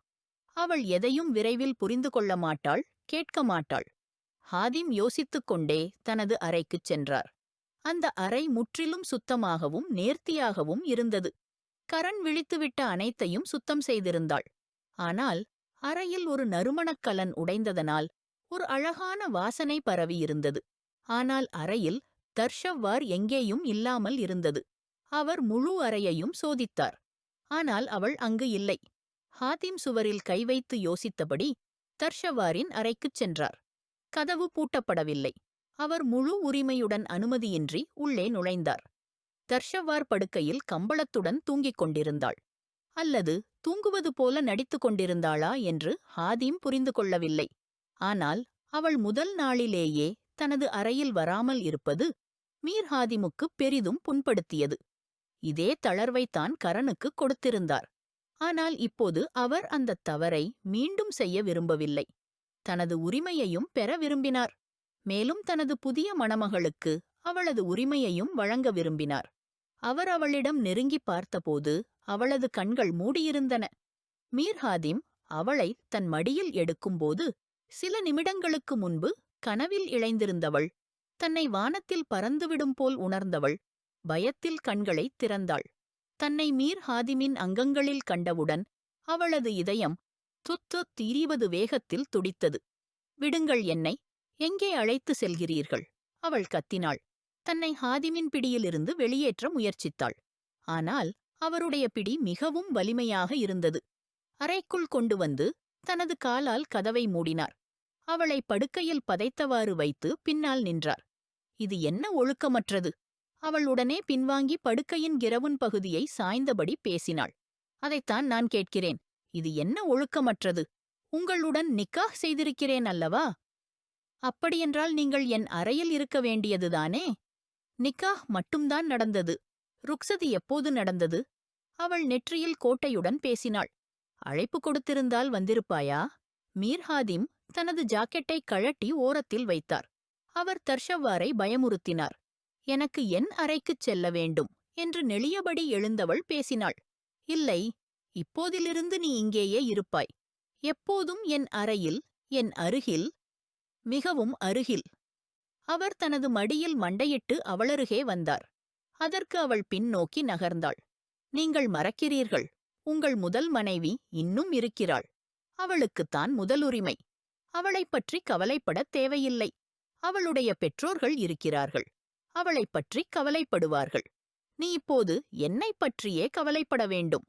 அவள் எதையும் விரைவில் புரிந்து கொள்ள மாட்டாள், கேட்க மாட்டாள். ஹாதிம் யோசித்துக் கொண்டே தனது அறைக்குச் சென்றார். அந்த அறை முற்றிலும் சுத்தமாகவும் நேர்த்தியாகவும் இருந்தது. கரண் விழித்துவிட்ட அனைத்தையும் சுத்தம் செய்திருந்தாள். ஆனால் அறையில் ஒரு நறுமணக்கலன் உடைந்ததனால் ஒரு அழகான வாசனை பரவியிருந்தது. ஆனால் அறையில் தர்ஷவ்வார் எங்கேயும் இல்லாமல் இருந்தது. அவர் முழு அறையையும் சோதித்தார். ஆனால் அவள் அங்கு இல்லை. ஹாத்திம் சுவரில் கை வைத்து யோசித்தபடி தர்ஷவாரின் அறைக்குச் சென்றார். கதவு பூட்டப்படவில்லை. அவர் முழு உரிமையுடன் அனுமதியின்றி உள்ளே நுழைந்தார். தர்ஷவார் படுக்கையில் கம்பளத்துடன் தூங்கிக் கொண்டிருந்தாள். அல்லது தூங்குவது போல நடித்துக் கொண்டிருந்தாளா என்று ஹாதிம் புரிந்து கொள்ளவில்லை. ஆனால் அவள் முதல் நாளிலேயே தனது அறையில் வராமல் இருப்பது மீர் ஹாதிமுக்கு பெரிதும் புண்படுத்தியது. இதே தளர்வைத்தான் கரனுக்கு கொடுத்திருந்தார். ஆனால் இப்போது அவர் அந்த தவறை மீண்டும் செய்ய விரும்பவில்லை. தனது உரிமையையும் பெற விரும்பினார். மேலும் தனது புதிய மணமகளுக்கு அவளது உரிமையையும் வழங்க விரும்பினார். அவர் அவளிடம் நெருங்கி பார்த்தபோது அவளது கண்கள் மூடியிருந்தன. மீர் ஹாதிம் அவளை தன் மடியில் எடுக்கும்போது சில நிமிடங்களுக்கு முன்பு கனவில் இழைந்திருந்தவள், தன்னை வானத்தில் பறந்துவிடும் போல் உணர்ந்தவள், பயத்தில் கண்களை திறந்தாள். தன்னை மீர் ஹாதிமின் அங்கங்களில் கண்டவுடன் அவளது இதயம் துத்து தீரிவது வேகத்தில் துடித்தது. விடுங்கள் என்னை, எங்கே அழைத்து செல்கிறீர்கள்? அவள் கத்தினாள். தன்னை ஹாதிமின் பிடியிலிருந்து வெளியேற்ற முயற்சித்தாள். ஆனால் அவருடைய பிடி மிகவும் வலிமையாக இருந்தது. அறைக்குள் கொண்டு வந்து தனது காலால் கதவை மூடினார். அவளை படுக்கையில் பதைத்தவாறு வைத்து பின்னால் நின்றார். இது என்ன ஒழுக்கமற்றது? அவள் உடனே பின்வாங்கி படுக்கையின் கிரவுன் பகுதியை சாய்ந்தபடி பேசினாள். அதைத்தான் நான் கேட்கிறேன். இது என்ன ஒழுக்கமற்றது? உங்களுடன் நிக்காஹ் செய்திருக்கிறேன் அல்லவா? அப்படியென்றால் நீங்கள் என் அறையில் இருக்க வேண்டியதுதானே? நிக்காஹ் மட்டும்தான் நடந்தது. ருக்சதி எப்போது நடந்தது? அவள் நெற்றியில் கோட்டையுடன் பேசினாள். அழைப்பு கொடுத்திருந்தால் வந்திருப்பாயா? மீர் ஹாதிம் தனது ஜாக்கெட்டை கழட்டி ஓரத்தில் வைத்தார். அவர் தர்ஷவ்வாரை பயமுறுத்தினார். எனக்கு என் அறைக்குச் செல்ல வேண்டும் என்று நெளியபடி எழுந்தவள் பேசினாள். இல்லை, இப்போதிலிருந்து நீ இங்கேயே இருப்பாய். எப்போதும் என் அறையில், என் அருகில், மிகவும் அருகில். அவர் தனது மடியில் மண்டையிட்டு அவளருகே வந்தார். அதற்கு அவள் பின்னோக்கி நகர்ந்தாள். நீங்கள் மறக்கிறீர்கள். உங்கள் முதல் மனைவி இன்னும் இருக்கிறாள். அவளுக்குத்தான் முதலுரிமை. அவளைப் பற்றி கவலைப்படத் தேவையில்லை. அவளுடைய பெற்றோர்கள் இருக்கிறார்கள். அவளைப் பற்றி கவலைப்படுவார்கள். நீ இப்போது என்னைப் பற்றியே கவலைப்பட வேண்டும்.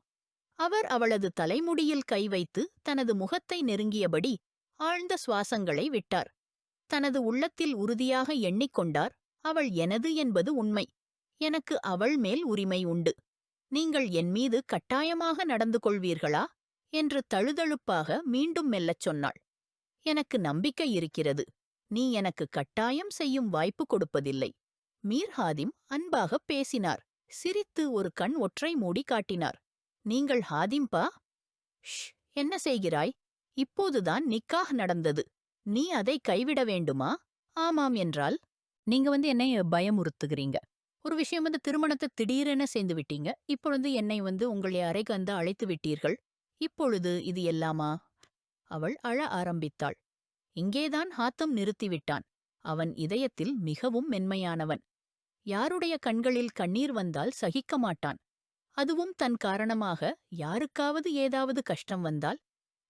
அவர் அவளது தலைமுடியில் கை வைத்து தனது முகத்தை நெருங்கியபடி ஆழ்ந்த சுவாசங்களை விட்டார். தனது உள்ளத்தில் உறுதியாக எண்ணிக்கொண்டார், அவள் எனது என்பது உண்மை. எனக்கு அவள் மேல் உரிமை உண்டு. நீங்கள் என் மீது கட்டாயமாக நடந்து கொள்வீர்களா என்று தழுதழுப்பாக மீண்டும் மெல்லச் சொன்னாள். எனக்கு நம்பிக்கை இருக்கிறது. நீ எனக்கு கட்டாயம் செய்யும் வாய்ப்பு கொடுப்பதில்லை. மீர் ஹாதிம் அன்பாகப் பேசினார். சிரித்து ஒரு கண் ஒற்றை மூடி காட்டினார். நீங்கள் ஹாதிம்பா? ஷ், என்ன செய்கிறாய்? இப்போதுதான் நிக்காஹ் நடந்தது. நீ அதை கைவிட வேண்டுமா? ஆமாம் என்றால் நீங்க என்னை பயமுறுத்துகிறீங்க. ஒரு விஷயம் திருமணத்தை திடீரென செய்து விட்டீங்க. இப்பொழுது என்னை உங்களை அறைக்கு அழைத்து விட்டீர்கள். இப்பொழுது இது எல்லாமா? அவள் அழ ஆரம்பித்தாள். இங்கேதான் ஹாத்தம் நிறுத்திவிட்டான். அவன் இதயத்தில் மிகவும் மென்மையானவன். யாருடைய கண்களில் கண்ணீர் வந்தால் சகிக்க மாட்டான். அதுவும் தன் காரணமாக யாருக்காவது ஏதாவது கஷ்டம் வந்தால்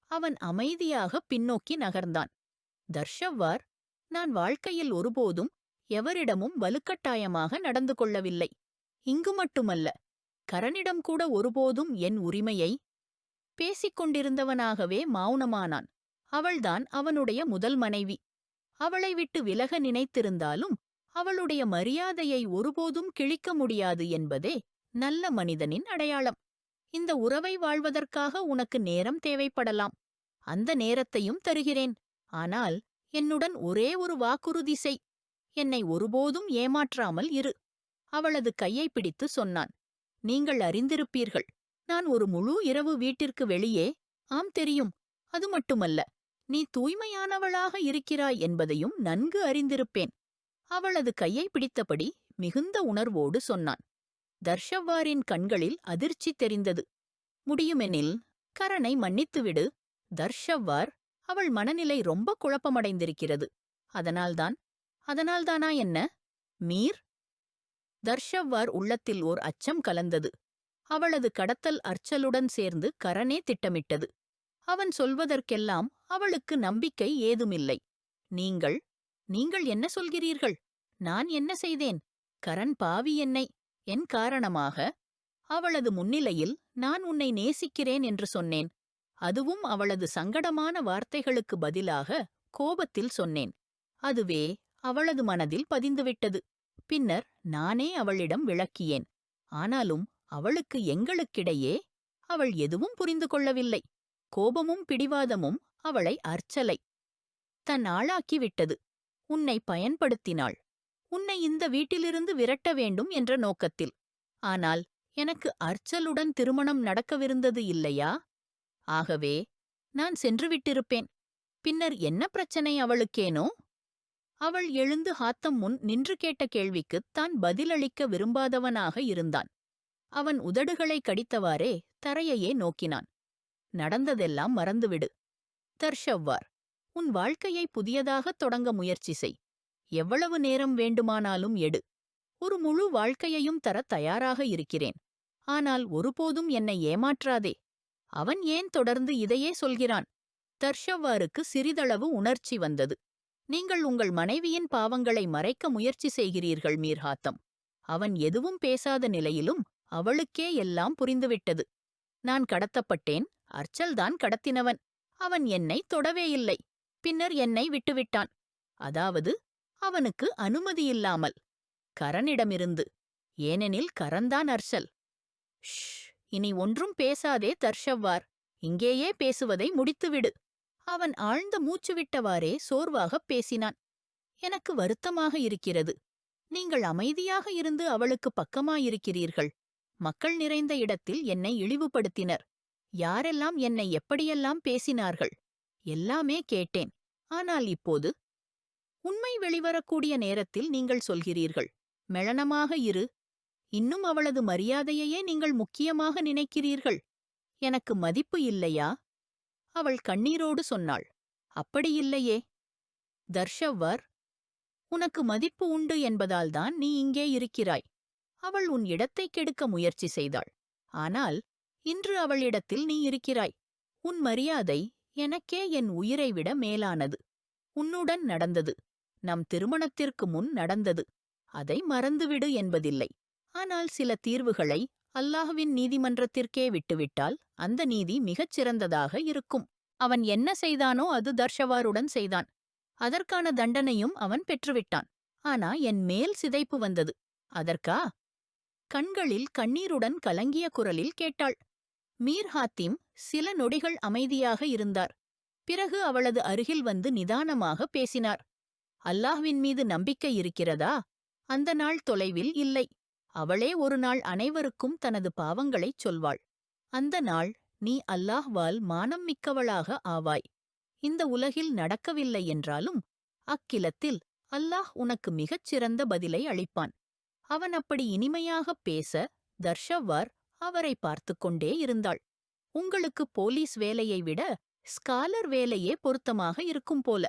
அவன் அமைதியாக பின்னோக்கி நகர்ந்தான். தர்ஷவ்வார், நான் வாழ்க்கையில் ஒருபோதும் எவரிடமும் வலுக்கட்டாயமாக நடந்து கொள்ளவில்லை. இங்கு மட்டுமல்ல, கரனிடம் கூட ஒருபோதும் என் உரிமையை பேசிக் கொண்டிருந்தவனாகவே மௌனமானான். அவள்தான் அவனுடைய முதல் மனைவி. அவளை விட்டு விலக நினைத்திருந்தாலும் அவளுடைய மரியாதையை ஒருபோதும் கிழிக்க முடியாது என்பதே நல்ல மனிதனின் அடையாளம். இந்த உறவை வாழ்வதற்காக உனக்கு நேரம் தேவைப்படலாம். அந்த நேரத்தையும் தருகிறேன். ஆனால் என்னுடன் ஒரே ஒரு வாக்குறுதி செய். என்னை ஒருபோதும் ஏமாற்றாமல் இரு. அவளது கையை பிடித்து சொன்னான். நீங்கள் அறிந்திருப்பீர்கள், நான் ஒரு முழு இரவு வீட்டிற்கு வெளியே. ஆம், தெரியும். அது மட்டுமல்ல, நீ தூய்மையானவளாக இருக்கிறாய் என்பதையும் நன்கு அறிந்திருப்பேன். அவளது கையை பிடித்தபடி மிகுந்த உணர்வோடு சொன்னான். தர்ஷவ்வாரின் கண்களில் அதிர்ச்சி தெரிந்தது. முடியுமெனில் கரனை மன்னித்துவிடு. தர்ஷவ்வார், அவள் மனநிலை ரொம்ப குழப்பமடைந்திருக்கிறது. அதனால்தானா என்ன? மீர்? தர்ஷவ்வார் உள்ளத்தில் ஓர் அச்சம் கலந்தது. அவளது கடத்தல் அர்ச்சலுடன் சேர்ந்து கரனே திட்டமிட்டது. அவன் சொல்வதற்கெல்லாம் அவளுக்கு நம்பிக்கை ஏதுமில்லை. நீங்கள் நீங்கள் என்ன சொல்கிறீர்கள்? நான் என்ன செய்தேன்? கரண் பாவி என் காரணமாக அவளது முன்னிலையில் நான் உன்னை நேசிக்கிறேன் என்று சொன்னேன். அதுவும் அவளது சங்கடமான வார்த்தைகளுக்கு பதிலாக கோபத்தில் சொன்னேன். அதுவே அவளது மனதில் பதிந்துவிட்டது. பின்னர் நானே அவளிடம் விளக்கியேன். ஆனாலும் அவளுக்கு எங்களுக்கிடையே அவள் எதுவும் புரிந்து கொள்ளவில்லை. கோபமும் பிடிவாதமும் அவளை அர்ச்சலை தன் ஆளாக்கிவிட்டது. உன்னை பயன்படுத்தினாள். உன்னை இந்த வீட்டிலிருந்து விரட்ட வேண்டும் என்ற நோக்கத்தில். ஆனால் எனக்கு அர்ச்சலுடன் திருமணம் நடக்கவிருந்தது இல்லையா? ஆகவே நான் சென்றுவிட்டிருப்பேன். பின்னர் என்ன பிரச்சனை அவளுக்கேனோ? அவள் எழுந்து ஹாத்தம் முன் நின்று கேட்ட கேள்விக்குத் தான் பதிலளிக்க விரும்பாதவனாக இருந்தான். அவன் உதடுகளை கடித்தவாறே தரையையே நோக்கினான். நடந்ததெல்லாம் மறந்துவிடு. தர்ஷவ்வார், உன் வாழ்க்கையை புதியதாகத் தொடங்க முயற்சி செய். எவ்வளவு நேரம் வேண்டுமானாலும் எடு. ஒரு முழு வாழ்க்கையையும் தர தயாராக இருக்கிறேன். ஆனால் ஒருபோதும் என்னை ஏமாற்றாதே. அவன் ஏன் தொடர்ந்து இதையே சொல்கிறான்? தர்ஷவ்வாருக்கு சிறிதளவு உணர்ச்சி வந்தது. நீங்கள் உங்கள் மனைவியின் பாவங்களை மறைக்க முயற்சி செய்கிறீர்கள் மீர்ஹாத்தம். அவன் எதுவும் பேசாத நிலையிலும் அவளுக்கே எல்லாம் புரிந்துவிட்டது. நான் கடத்தப்பட்டேன். அர்ச்சல்தான் கடத்தினவன். அவன் என்னை தொடவே இல்லை. பின்னர் என்னை விட்டுவிட்டான். அதாவது அவனுக்கு அனுமதியில்லாமல். கரனிடமிருந்து. ஏனெனில் கரன்தான் அர்ச்சல். ஷ், இனி ஒன்றும் பேசாதே தர்ஷவ்வார். இங்கேயே பேசுவதை முடித்துவிடு. அவன் ஆழ்ந்த மூச்சுவிட்டவாறே சோர்வாகப் பேசினான். எனக்கு வருத்தமாக இருக்கிறது. நீங்கள் அமைதியாக இருந்து அவளுக்கு பக்கமாயிருக்கிறீர்கள். மக்கள் நிறைந்த இடத்தில் என்னை இழிவுபடுத்தினர். யாரெல்லாம் என்னை எப்படியெல்லாம் பேசினார்கள். எல்லாமே கேட்டேன். ஆனால் இப்போது உண்மை வெளிவரக்கூடிய நேரத்தில் நீங்கள் சொல்கிறீர்கள், மெளனமாக இரு. இன்னும் அவளது மரியாதையையே நீங்கள் முக்கியமாக நினைக்கிறீர்கள். எனக்கு மதிப்பு இல்லையா? அவள் கண்ணீரோடு சொன்னாள். அப்படியில்லையே. தர்ஷவ்வர், உனக்கு மதிப்பு உண்டு என்பதால்தான் நீ இங்கே இருக்கிறாய். அவள் உன் இடத்தைக் கெடுக்க முயற்சி செய்தாள். ஆனால் இன்று அவளிடத்தில் நீ இருக்கிறாய். உன் மரியாதை எனக்கே என் உயிரை விட மேலானது. உன்னுடன் நடந்தது. நம் திருமணத்திற்கு முன் நடந்தது. அதை மறந்துவிடு என்பதில்லை. ஆனால் சில தீர்வுகளை அல்லாஹ்வின் நீதிமன்றத்திற்கே விட்டுவிட்டால் அந்த நீதி மிகச் சிறந்ததாக இருக்கும். அவன் என்ன செய்தானோ அது தர்ஷவாருடன் செய்தான். அதற்கான தண்டனையும் அவன் பெற்றுவிட்டான். ஆனா என் மேல் சிதைப்பு வந்தது. அதற்கா? கண்களில் கண்ணீருடன் கலங்கிய குரலில் கேட்டாள். மீர்ஹாத்திம் சில நொடிகள் அமைதியாக இருந்தார். பிறகு அவளது அருகில் வந்து நிதானமாக பேசினார். அல்லாஹ்வின் மீது நம்பிக்கை இருக்கிறதா? அந்த நாள் தொலைவில் இல்லை. அவளே ஒரு நாள் அனைவருக்கும் தனது பாவங்களைச் சொல்வாள். அந்த நாள் நீ அல்லாஹ்வால் மானம் மிக்கவளாக ஆவாய். இந்த உலகில் நடக்கவில்லை என்றாலும் அக்கிலத்தில் அல்லாஹ் உனக்கு மிகச் சிறந்த பதிலை அளிப்பான். அவன் அப்படி இனிமையாகப் பேச தர்ஷவ்வார் அவரை பார்த்து கொண்டே இருந்தாள். உங்களுக்கு போலீஸ் வேலையை விட ஸ்காலர் வேலையே பொருத்தமாக இருக்கும் போல.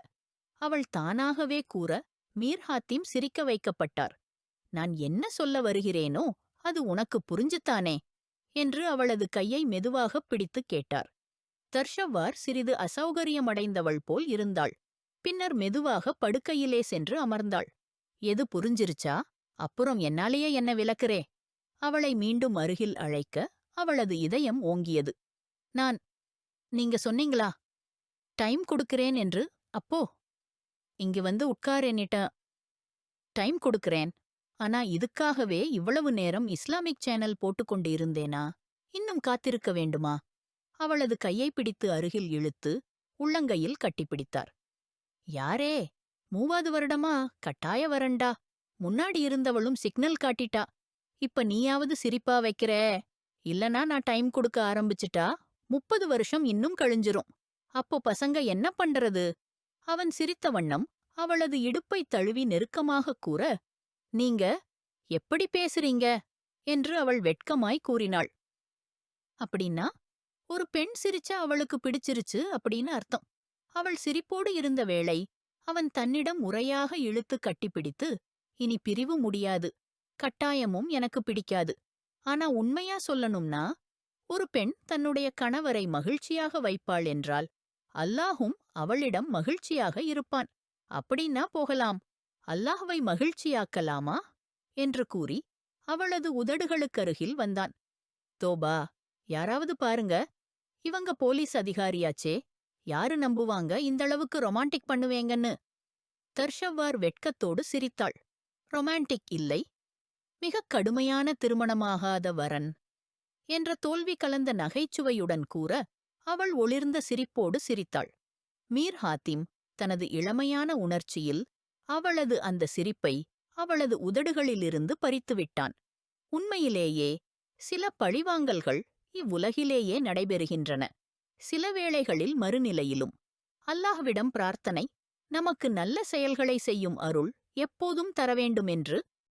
அவள் தானாகவே கூற மீர்ஹாத்திம் சிரிக்க வைக்கப்பட்டார். நான் என்ன சொல்ல வருகிறேனோ அது உனக்கு புரிஞ்சுத்தானே என்று அவளது கையை மெதுவாகப் பிடித்துக் கேட்டார். தர்ஷவ்வார் சிறிது அசௌகரியமடைந்தவள் போல் இருந்தாள். பின்னர் மெதுவாக படுக்கையிலே சென்று அமர்ந்தாள். எது புரிஞ்சிருச்சா? அப்புறம் என்னாலேயே என்ன விலக்குறே? அவளை மீண்டும் அருகில் அழைக்க அவளது இதயம் ஓங்கியது. நீங்க சொன்னீங்களா டைம் கொடுக்கிறேன் என்று? அப்போ இங்கு வந்து உட்காரேன்னிட்ட. டைம் கொடுக்கிறேன். ஆனா இதுக்காகவே இவ்வளவு நேரம் இஸ்லாமிக் சேனல் போட்டுக்கொண்டு இருந்தேனா? இன்னும் காத்திருக்க வேண்டுமா? அவளது கையை பிடித்து அருகில் இழுத்து உள்ளங்கையில் கட்டிப்பிடித்தார். யாரே? 3வது வருடமா? கட்டாய வரண்டா. முன்னாடி இருந்தவளும் சிக்னல் காட்டிட்டா. இப்ப நீயாவது சிரிப்பா வைக்கிறே? இல்லனா நான் டைம் கொடுக்க ஆரம்பிச்சிட்டா 30 வருஷம் இன்னும் கழிஞ்சிரும். அப்போ பசங்க என்ன பண்றது? அவன் சிரித்த வண்ணம் அவளது இடுப்பைத் தழுவி நெருக்கமாகக் கூற, நீங்க எப்படி பேசுறீங்க என்று அவள் வெட்கமாய் கூறினாள். அப்படின்னா ஒரு பெண் சிரிச்சா அவளுக்கு பிடிச்சிருச்சு அப்படின்னு அர்த்தம். அவள் சிரிப்போடு இருந்த வேளை அவன் தன்னிடம் உரையாக இழுத்து கட்டிப்பிடித்து, இனி பிரிவு முடியாது. கட்டாயமும் எனக்கு பிடிக்காது. ஆனா உண்மையா சொல்லணும்னா, ஒரு பெண் தன்னுடைய கணவரை மகிழ்ச்சியாக வைப்பாள் என்றால் அல்லாஹும் அவளிடம் மகிழ்ச்சியாக இருப்பான். அப்படின்னா போகலாம். அல்லாஹ்வை மகிழ்ச்சியாக்கலாமா என்று கூறி அவளது உதடுகளுக்கருகில் வந்தான். தோபா, யாராவது பாருங்க, இவங்க போலீஸ் அதிகாரியாச்சே, யாரு நம்புவாங்க இந்தளவுக்கு ரொமான்டிக் பண்ணுவேங்கன்னு? தர்ஷவார் வெட்கத்தோடு சிரித்தாள். ரொமான்டிக் இல்லை, மிகக் கடுமையான திருமணமாகாத வரன் என்ற தோல்வி கலந்த நகைச்சுவையுடன் கூற, அவள் ஒளிர்ந்த சிரிப்போடு சிரித்தாள். மீர் ஹாத்திம் தனது இளமையான உணர்ச்சியில் அவளது அந்த சிரிப்பை அவளது உதடுகளிலிருந்து பறித்துவிட்டான். உண்மையிலேயே சில பழிவாங்கல்கள் இவ்வுலகிலேயே நடைபெறுகின்றன. சில வேளைகளில் மறுநிலையிலும். அல்லாஹ்விடம் பிரார்த்தனை, நமக்கு நல்ல செயல்களை செய்யும் அருள் எப்போதும் தரவேண்டுமென்று